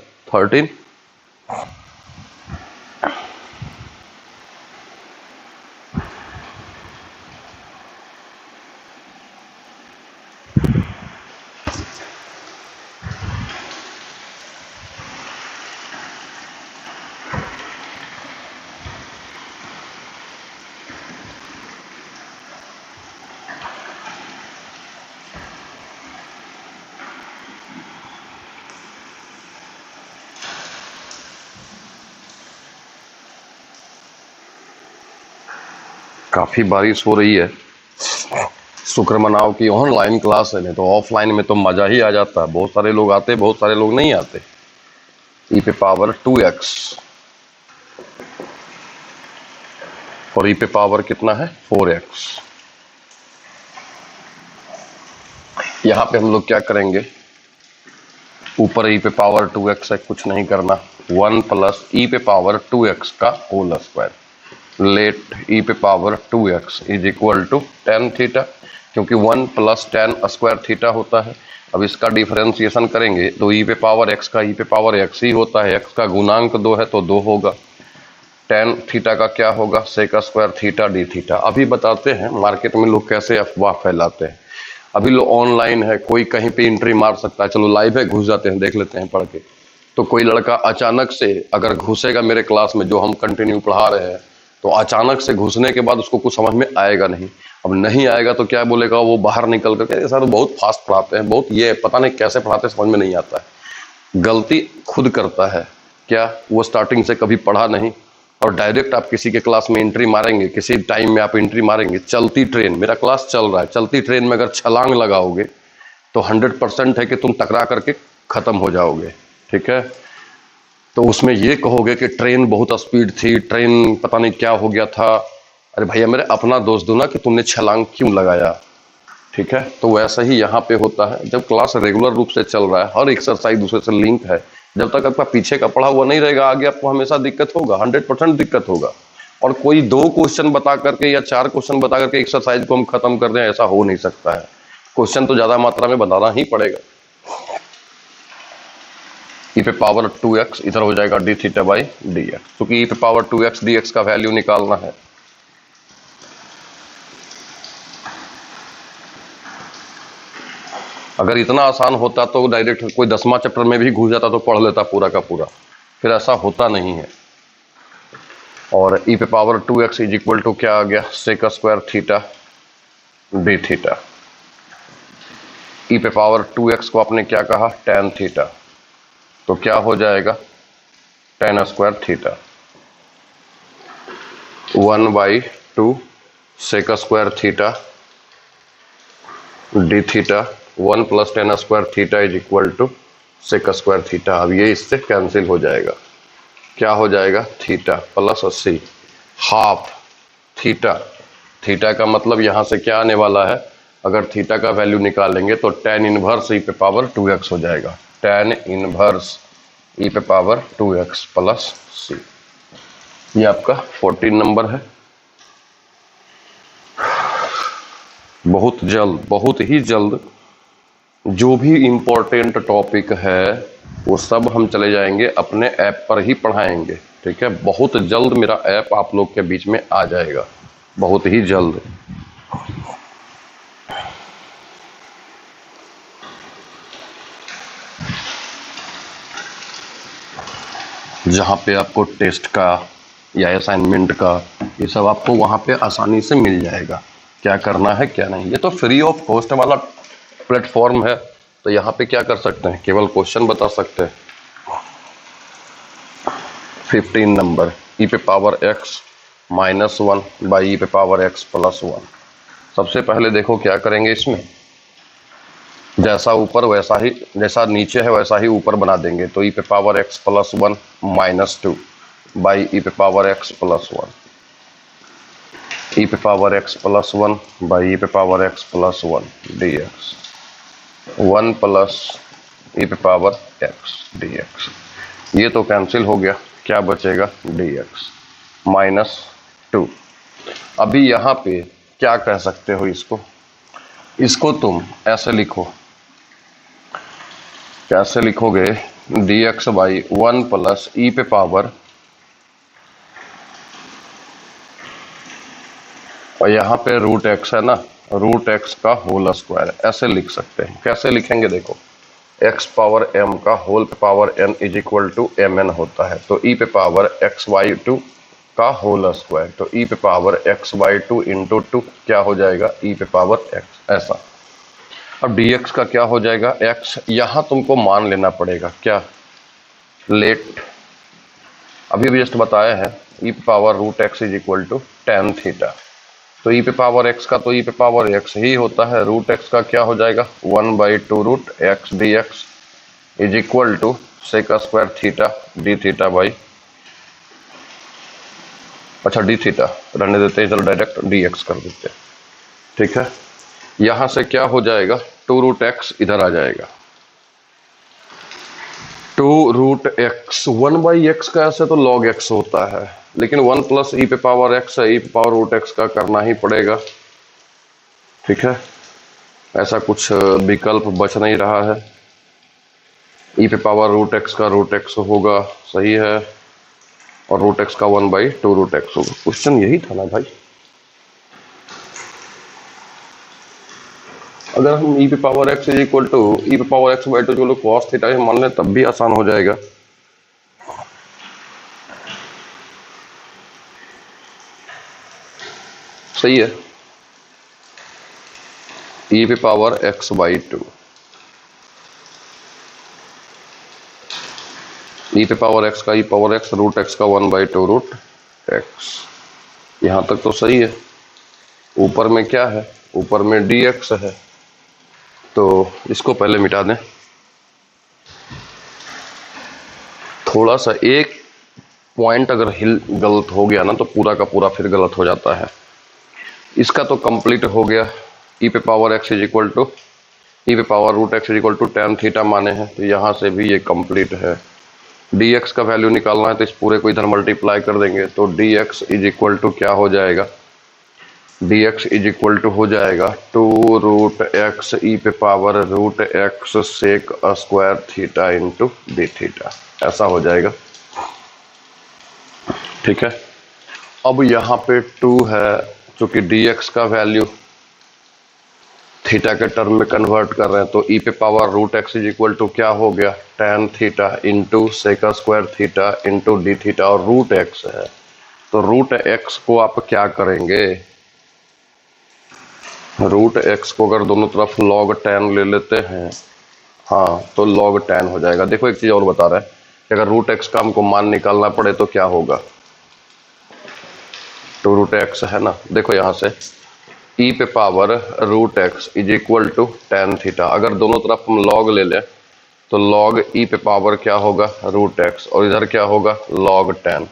काफी बारिश हो रही है। शुक्र मनाओ कि ऑनलाइन क्लास है, नहीं तो ऑफलाइन में तो मजा ही आ जाता है। बहुत सारे लोग आते, बहुत सारे लोग नहीं आते। ई पे पावर 2x और ई पे पावर कितना है 4x। यहां पे हम लोग क्या करेंगे, ऊपर ई पे पावर 2x है, कुछ नहीं करना। 1 प्लस ई पे पावर 2x का होल स्क्वायर। लेट ई पे power 2x is equal to tan theta, क्योंकि 1 प्लस tan स्क्वायर थीटा होता है। अब इसका डिफरेंशिएशन करेंगे तो ई पे पावर x का ई पे पावर x ही होता है। x का गुणांक 2 है तो 2 होगा। tan थीटा का क्या होगा, sec square theta d theta. अभी बताते हैं मार्केट में लोग कैसे अफवाह फैलाते हैं। अभी लोग ऑनलाइन है, कोई कहीं पे एंट्री मार सकता है। चलो लाइव है, घुस जाते हैं, देख लेते हैं पढ़ के। तो कोई लड़का अचानक से अगर घुसेगा मेरे क्लास में, जो हम कंटिन्यू पढ़ा रहे हैं, तो अचानक से घुसने के बाद उसको कुछ समझ में आएगा नहीं। अब नहीं आएगा तो क्या बोलेगा, वो बाहर निकल करके ऐसा तो बहुत फास्ट पढ़ाते हैं, बहुत ये पता नहीं कैसे पढ़ाते हैं, समझ में नहीं आता है। गलती खुद करता है। क्या वो स्टार्टिंग से कभी पढ़ा नहीं और डायरेक्ट आप किसी के क्लास में एंट्री मारेंगे, किसी टाइम में आप एंट्री मारेंगे। चलती ट्रेन, मेरा क्लास चल रहा है, चलती ट्रेन में अगर छलांग लगाओगे तो 100% है कि तुम टकरा करके खत्म हो जाओगे। ठीक है, तो उसमें ये कहोगे कि ट्रेन बहुत स्पीड थी, ट्रेन पता नहीं क्या हो गया था। अरे भैया मेरे अपना दोस्त दो ना कि तुमने छलांग क्यों लगाया। ठीक है, तो वैसा ही यहाँ पे होता है। जब क्लास रेगुलर रूप से चल रहा है, हर एक्सरसाइज दूसरे से लिंक है, जब तक आपका पीछे का पढ़ा हुआ नहीं रहेगा, आगे आपको हमेशा दिक्कत होगा, 100% दिक्कत होगा। और कोई 2 क्वेश्चन बता करके या 4 क्वेश्चन बता करके एक्सरसाइज को हम खत्म कर दें, ऐसा हो नहीं सकता है। क्वेश्चन तो ज्यादा मात्रा में बनाना ही पड़ेगा। ई पे पावर 2x इधर हो जाएगा d theta by d x, क्योंकि ई पे पावर 2x dx का वैल्यू निकालना है। अगर इतना आसान होता तो डायरेक्ट कोई 10वां चैप्टर में भी घुस जाता तो पढ़ लेता पूरा का पूरा, फिर ऐसा होता नहीं है। और ई पे power 2x is equal to क्या आ गया, sec square theta d theta. E पे पावर 2x को आपने क्या कहा, tan थीटा, तो क्या हो जाएगा tan square theta. 1/2 sec square theta d theta. 1 plus tan square theta is equal to sec square theta. अब ये इससे कैंसिल हो जाएगा, क्या हो जाएगा, theta plus 80 half theta. Theta का मतलब यहां से क्या आने वाला है, अगर थीटा का वैल्यू निकालेंगे तो tan इनवर्स ई पे पावर 2x हो जाएगा। tan इनवर्स ई पे पावर 2x प्लस सी। ये आपका 14 नंबर है। बहुत जल्द, बहुत ही जल्द जो भी इंपॉर्टेंट टॉपिक है वो सब हम चले जाएंगे अपने ऐप पर ही पढ़ाएंगे। ठीक है, बहुत जल्द मेरा ऐप आप लोग के बीच में आ जाएगा, बहुत ही जल्द। जहाँ पे आपको टेस्ट का या असाइनमेंट का ये सब आपको वहाँ पे आसानी से मिल जाएगा, क्या करना है क्या नहीं। ये तो फ्री ऑफ कॉस्ट वाला प्लेटफॉर्म है, तो यहाँ पे क्या कर सकते हैं, केवल क्वेश्चन बता सकते हैं। 15 नंबर ई पे power x minus 1 by e पे पावर x प्लस 1। सबसे पहले देखो क्या करेंगे, इसमें जैसा ऊपर वैसा ही, जैसा नीचे है वैसा ही ऊपर बना देंगे। तो ई पे power x plus 1 minus 2 by e पे पावर x प्लस 1। ई पे power x plus 1 by e पे power x plus 1 dx। 1 plus e पे पावर x dx। ये तो कैंसिल हो गया, क्या बचेगा, dx माइनस 2। अभी यहाँ पे क्या कह सकते हो, इसको तुम ऐसे लिखो, कैसे लिखोगे, dx बाई 1 प्लस ई पे पावर, और यहाँ पे रूट x है ना, रूट x का होल स्क्वायर, ऐसे लिख सकते हैं। कैसे लिखेंगे देखो, x पावर m का whole power n is equal to mn होता है। तो e पे पावर x/2 का होल स्क्वायर, तो e पे पावर x/2 इंटू 2 क्या हो जाएगा, e पे पावर x, ऐसा। अब dx का क्या हो जाएगा, x यहाँ तुमको मान लेना पड़ेगा, क्या, लेट, अभी भी जस्ट बताया है, e पे power root x is equal to tan theta. तो ई पे पावर एक्स का तो ई पे पावर एक्स ही होता है, रूट एक्स का क्या हो जाएगा 1/2 root x d x is equal to sec square theta d theta by, अच्छा डी थीटा रहने देते हैं, चलो डायरेक्ट डी एक्स कर देते हैं। ठीक है, यहां से क्या हो जाएगा 2 रूट एक्स इधर आ जाएगा, 2 रूट एक्स 1/x का ऐसे तो log x होता है, लेकिन 1 प्लस ई पे पावर एक्स है, ई पे पावर रूट एक्स का करना ही पड़ेगा। ठीक है, ऐसा कुछ विकल्प बच नहीं रहा है, ई पे पावर रूट एक्स का रूट एक्स होगा, सही है, और रूट एक्स का 1/2 रूट एक्स होगा। क्वेश्चन यही था ना भाई। अगर हम ई पे power x is equal to e पे पावर एक्स बाई 2 जो लोग कॉस थीटा मान लें तब भी आसान हो जाएगा। सही है, ई पे पावर एक्स बाई 2, ई पे पावर एक्स का ई पावर एक्स रूट एक्स का 1/2 रूट एक्स, यहां तक तो सही है। ऊपर में क्या है, ऊपर में डी एक्स है, तो इसको पहले मिटा दें। थोड़ा सा एक पॉइंट अगर हिल गलत हो गया ना तो पूरा का पूरा फिर गलत हो जाता है। इसका तो कंप्लीट हो गया, ई पे power x is equal to e पे power root x is equal to tan theta माने हैं, तो यहाँ से भी ये कंप्लीट है। डी एक्स का वैल्यू निकालना है तो इस पूरे को इधर मल्टीप्लाई कर देंगे, तो d x is equal to क्या हो जाएगा, d x is equal to हो जाएगा 2 रूट एक्स ई पे power root x sec square theta into d theta, ऐसा हो जाएगा। ठीक है, अब यहाँ पे 2 है, चूंकि डी एक्स का वैल्यू थीटा के टर्म में कन्वर्ट कर रहे हैं, तो ई पे power root x is equal to क्या हो गया tan theta into sec square theta into d theta, और रूट एक्स है तो रूट एक्स को आप क्या करेंगे, रूट एक्स को अगर दोनों तरफ log tan ले लेते हैं, हाँ तो log tan हो जाएगा। देखो एक चीज और बता रहा है कि अगर रूट एक्स का हमको मान निकालना पड़े तो क्या होगा, 2 रूट एक्स है ना, देखो यहां से ई पे power root x is equal to tan theta, अगर दोनों तरफ हम log ले लें तो log ई पे पावर क्या होगा रूट एक्स, और इधर क्या होगा log tan,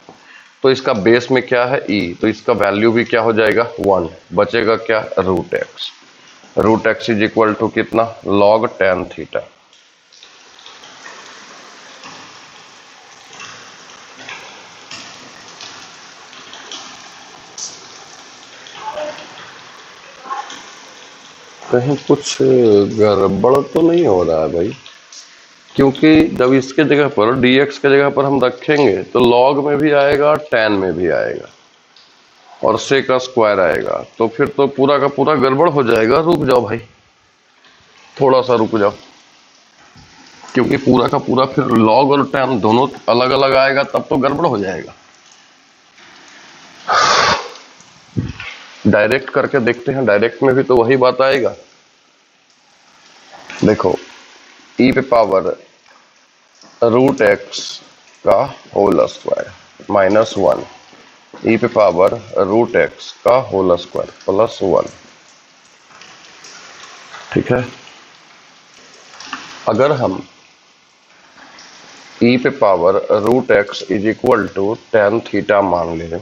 तो इसका बेस में क्या है ई, तो इसका वैल्यू भी क्या हो जाएगा 1, बचेगा क्या root x is equal to कितना log tan थीटा। कहीं कुछ गड़बड़ तो नहीं हो रहा है भाई, क्योंकि जब इसके जगह पर dx के जगह पर हम रखेंगे तो log में भी आएगा tan में भी आएगा और सेक का स्क्वायर आएगा, तो फिर तो पूरा का पूरा गड़बड़ हो जाएगा। रुक जाओ भाई, थोड़ा सा रुक जाओ, क्योंकि पूरा का पूरा फिर log और tan दोनों अलग अलग आएगा तब तो गड़बड़ हो जाएगा। डायरेक्ट करके देखते हैं, डायरेक्ट में भी तो वही बात आएगा। देखो ई पे पावर रूट एक्स का होल स्क्वायर माइनस 1, ई पे पावर रूट एक्स का होल स्क्वायर प्लस 1। ठीक है, अगर हम ई पे power root x is equal to tan theta मान लें,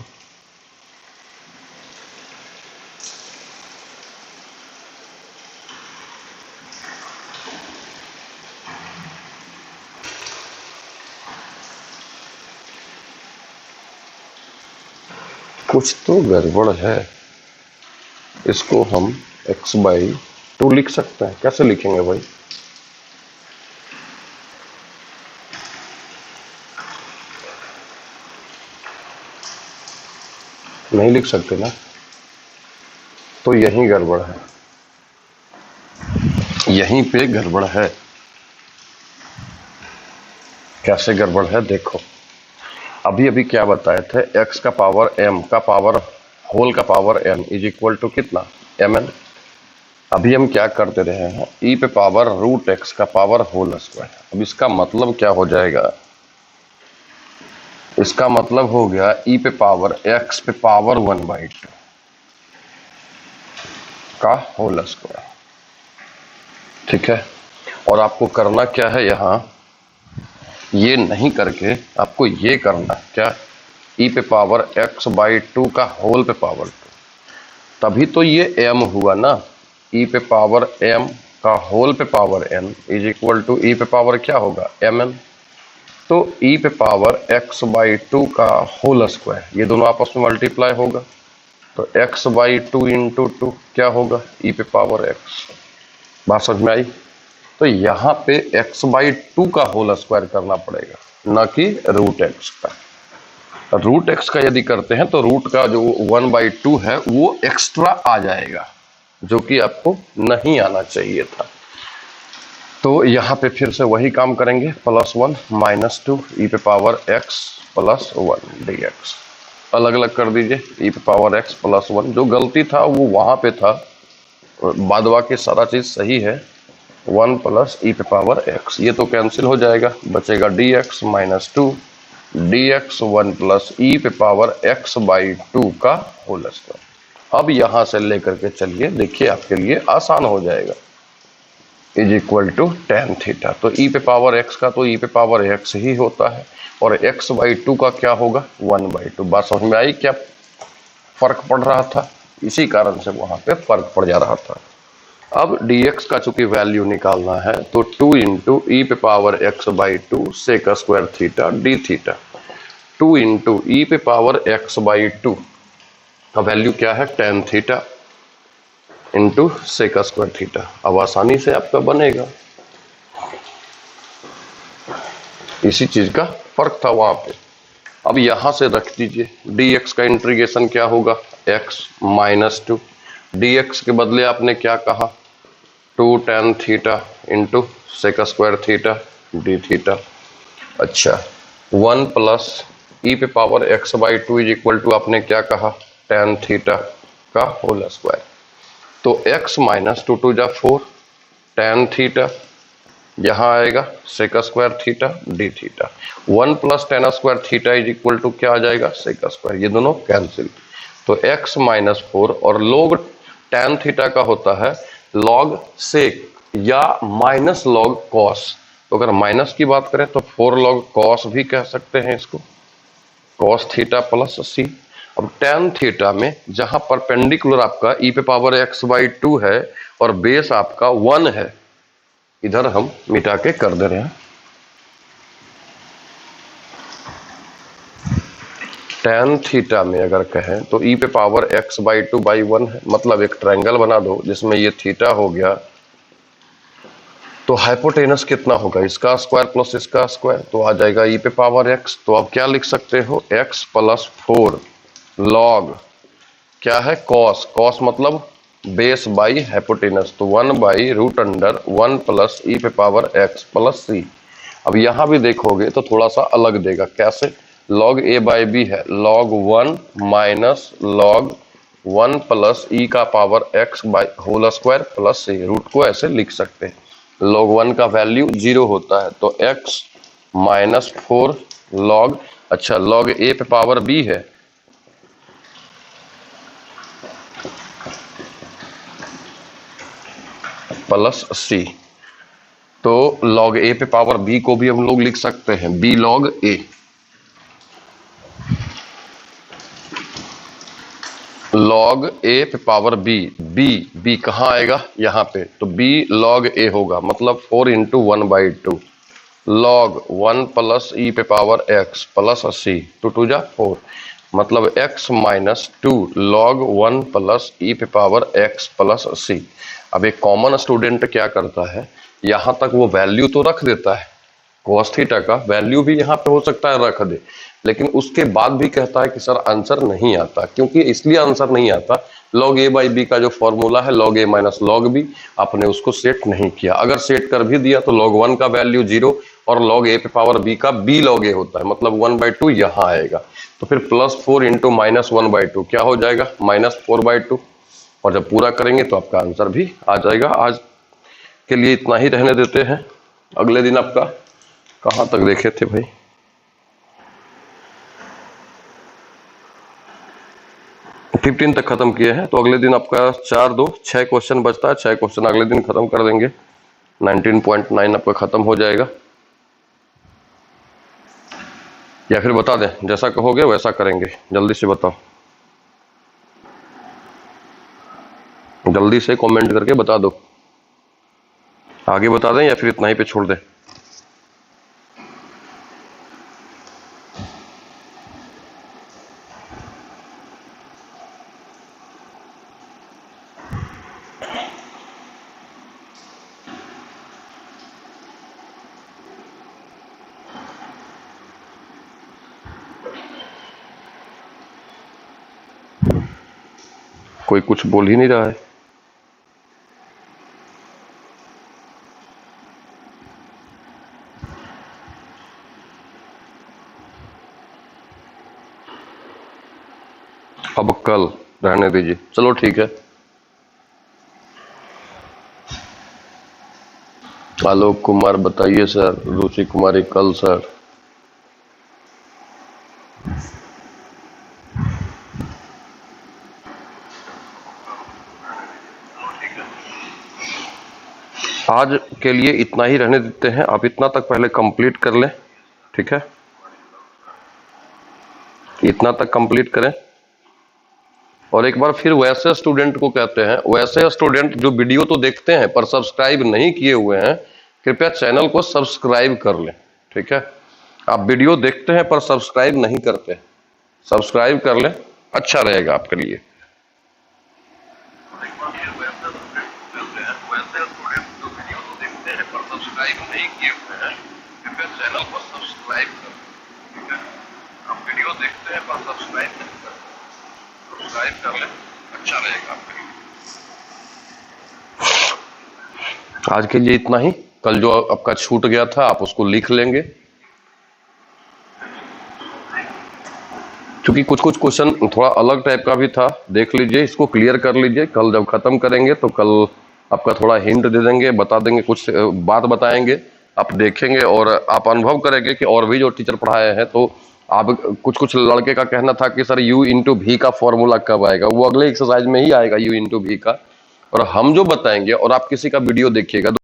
कुछ तो गड़बड़ है, इसको हम x/2 लिख सकते हैं। कैसे लिखेंगे भाई, नहीं लिख सकते ना, तो यही गड़बड़ है, यहीं पे गड़बड़ है। कैसे गड़बड़ है देखो, अभी अभी क्या बताए थे, x का पावर m का पावर होल का power n is equal to कितना mn। अभी हम क्या करते रहे हैं, e पे पावर रूट x का पावर होल स्क्वायर। अब इसका मतलब क्या हो जाएगा, इसका मतलब हो गया e पे पावर x पे पावर 1/2, का होल स्क्वायर। ठीक है, और आपको करना क्या है, यहां ये नहीं करके आपको ये करना क्या, ई पे पावर x बाई 2 का होल पे पावर 2, तभी तो ये m हुआ ना। ई पे पावर m का होल पे power n is equal to e पे पावर क्या होगा, mn। तो ई पे पावर x बाई 2 का होल स्क्वायर, ये दोनों आपस में मल्टीप्लाई होगा, तो x बाई 2 इंटू 2 क्या होगा, ई पे पावर x। बात समझ में आई। तो यहाँ पे x बाई 2 का होल स्क्वायर करना पड़ेगा, ना कि रूट x का। रूट x का यदि करते हैं तो रूट का जो 1/2 है वो एक्स्ट्रा आ जाएगा, जो कि आपको नहीं आना चाहिए था। तो यहाँ पे फिर से वही काम करेंगे, +1 -2 ई पे पावर x +1 dx। अलग अलग कर दीजिए, ई पे पावर x +1, जो गलती था वो वहां पे था, बाद बाकी सारा चीज सही है। 1 प्लस ई पे पावर x, ये तो कैंसिल हो जाएगा, बचेगा dx -2 dx 1 प्लस ई पे पावर x बाई 2 का होल स्क्वायर। अब यहां से लेकर के चलिए, देखिए आपके लिए आसान हो जाएगा, is equal to tan theta. तो ई पे पावर x का तो ई पे पावर x ही होता है, और x बाई 2 का क्या होगा, 1/2। बात समझ में आई क्या फर्क पड़ रहा था, इसी कारण से वहां पे फर्क पड़ जा रहा था। अब dx का चूंकि वैल्यू निकालना है, तो 2 इंटू ई पे power x by 2 sec square theta d theta. 2 into e पे पावर x बाई 2 का वैल्यू क्या है, tan theta into sec square theta. अब आसानी से आपका बनेगा, इसी चीज का फर्क था वहां पे। अब यहां से रख दीजिए, dx का इंटीग्रेशन क्या होगा, x -2, dx के बदले आपने क्या कहा, 2 tan theta into sec square theta d theta. अच्छा, 1 प्लस ई पे power x by 2 is equal to आपने क्या कहा, tan थीटा का होल स्क्वायर। तो x -2 2 जा 4, tan थीटा यहां आएगा sec square theta d theta. 1 plus tan square theta is equal to क्या आ जाएगा, सेक स्क्वायर, ये दोनों कैंसिल। तो x -4 और log tan थीटा का होता है log सेक या माइनस log cos। तो अगर माइनस की बात करें तो 4 log cos भी कह सकते हैं इसको, cos थीटा प्लस c। अब tan थीटा में जहां परपेंडिकुलर आपका e पे पावर x बाई 2 है और बेस आपका 1 है, इधर हम मिटा के कर दे रहे हैं। tan थीटा में अगर कहें तो e पे पावर x बाई 2 बाई 1 है, मतलब एक ट्रायंगल बना दो जिसमें ये थीटा हो गया, तो हाइपोटेनस कितना होगा, इसका स्क्वायर प्लस इसका स्क्वायर, तो आ जाएगा e पे पावर x। तो आप क्या लिख सकते हो, x प्लस 4 लॉग क्या है, cos, cos मतलब बेस बाई हाइपोटेनस, तो 1/√1 प्लस ई पे पावर x प्लस c। अब यहां भी देखोगे तो थोड़ा सा अलग देगा, कैसे, log a बाई बी है, log 1 minus log 1 plus e का power x by whole square plus c, root को ऐसे लिख सकते हैं। log 1 का वैल्यू 0 होता है, तो x -4 log, अच्छा log a पे पावर b है, प्लस c, तो log a पे पावर b को भी हम लोग लिख सकते हैं b log a। log a पे पावर b कहाँ आएगा, यहाँ पे, तो b log a होगा, मतलब 4 इंटू 1/2 log 1 प्लस ई पे पावर x प्लस c, 2 2 जा 4, मतलब x -2 log 1 प्लस ई पे पावर x प्लस c। अब एक कॉमन स्टूडेंट क्या करता है, यहां तक वो वैल्यू तो रख देता है, cos थीटा का वैल्यू भी यहाँ पे हो सकता है रख दे, लेकिन उसके बाद भी कहता है कि सर आंसर नहीं आता। क्योंकि इसलिए आंसर नहीं आता, log a बाई बी का जो फॉर्मूला है log a minus log b, आपने उसको सेट नहीं किया। अगर सेट कर भी दिया तो log 1 का वैल्यू 0 और log a पे पावर b का b log a होता है, मतलब 1/2 यहाँ आएगा। तो फिर +4 इंटू -1/2 क्या हो जाएगा, -4/2, और जब पूरा करेंगे तो आपका आंसर भी आ जाएगा। आज के लिए इतना ही रहने देते हैं, अगले दिन आपका कहाँ तक देखे थे भाई, 15 तक खत्म किए हैं, तो अगले दिन आपका 4 2 6 क्वेश्चन बचता है। 6 क्वेश्चन अगले दिन खत्म कर देंगे, 19.9 आपका खत्म हो जाएगा। या फिर बता दें, जैसा कहोगे वैसा करेंगे। जल्दी से बताओ, जल्दी से कमेंट करके बता दो, आगे बता दें या फिर इतना ही पे छोड़ दें। कोई कुछ बोल ही नहीं रहा है। अब कल रहने दीजिए, चलो ठीक है। आलोक कुमार बताइए सर। रुचि कुमारी कल सर। आज के लिए इतना ही रहने देते हैं, आप इतना तक पहले कंप्लीट कर लें, ठीक है? इतना तक कंप्लीट करें। और एक बार फिर वैसे स्टूडेंट को कहते हैं, वैसे स्टूडेंट जो वीडियो तो देखते हैं पर सब्सक्राइब नहीं किए हुए हैं, कृपया चैनल को सब्सक्राइब कर लें, ठीक है? आप वीडियो देखते हैं पर सब्सक्राइब नहीं करते, सब्सक्राइब कर लें, अच्छा रहेगा आपके लिए। आज के लिए इतना ही। कल जो आपका छूट गया था आप उसको लिख लेंगे, क्योंकि कुछ कुछ क्वेश्चन थोड़ा अलग टाइप का भी था, देख लीजिए, इसको क्लियर कर लीजिए। कल जब खत्म करेंगे तो कल आपका थोड़ा हिंट दे देंगे, बता देंगे, कुछ बात बताएंगे, आप देखेंगे और आप अनुभव करेंगे कि और भी जो टीचर पढ़ाए हैं। तो आप कुछ लड़के का कहना था कि सर U इंटू भी का फॉर्मूला कब आएगा, वो अगले एक्सरसाइज में ही आएगा U इंटू भी का, और हम जो बताएंगे और आप किसी का वीडियो देखिएगा।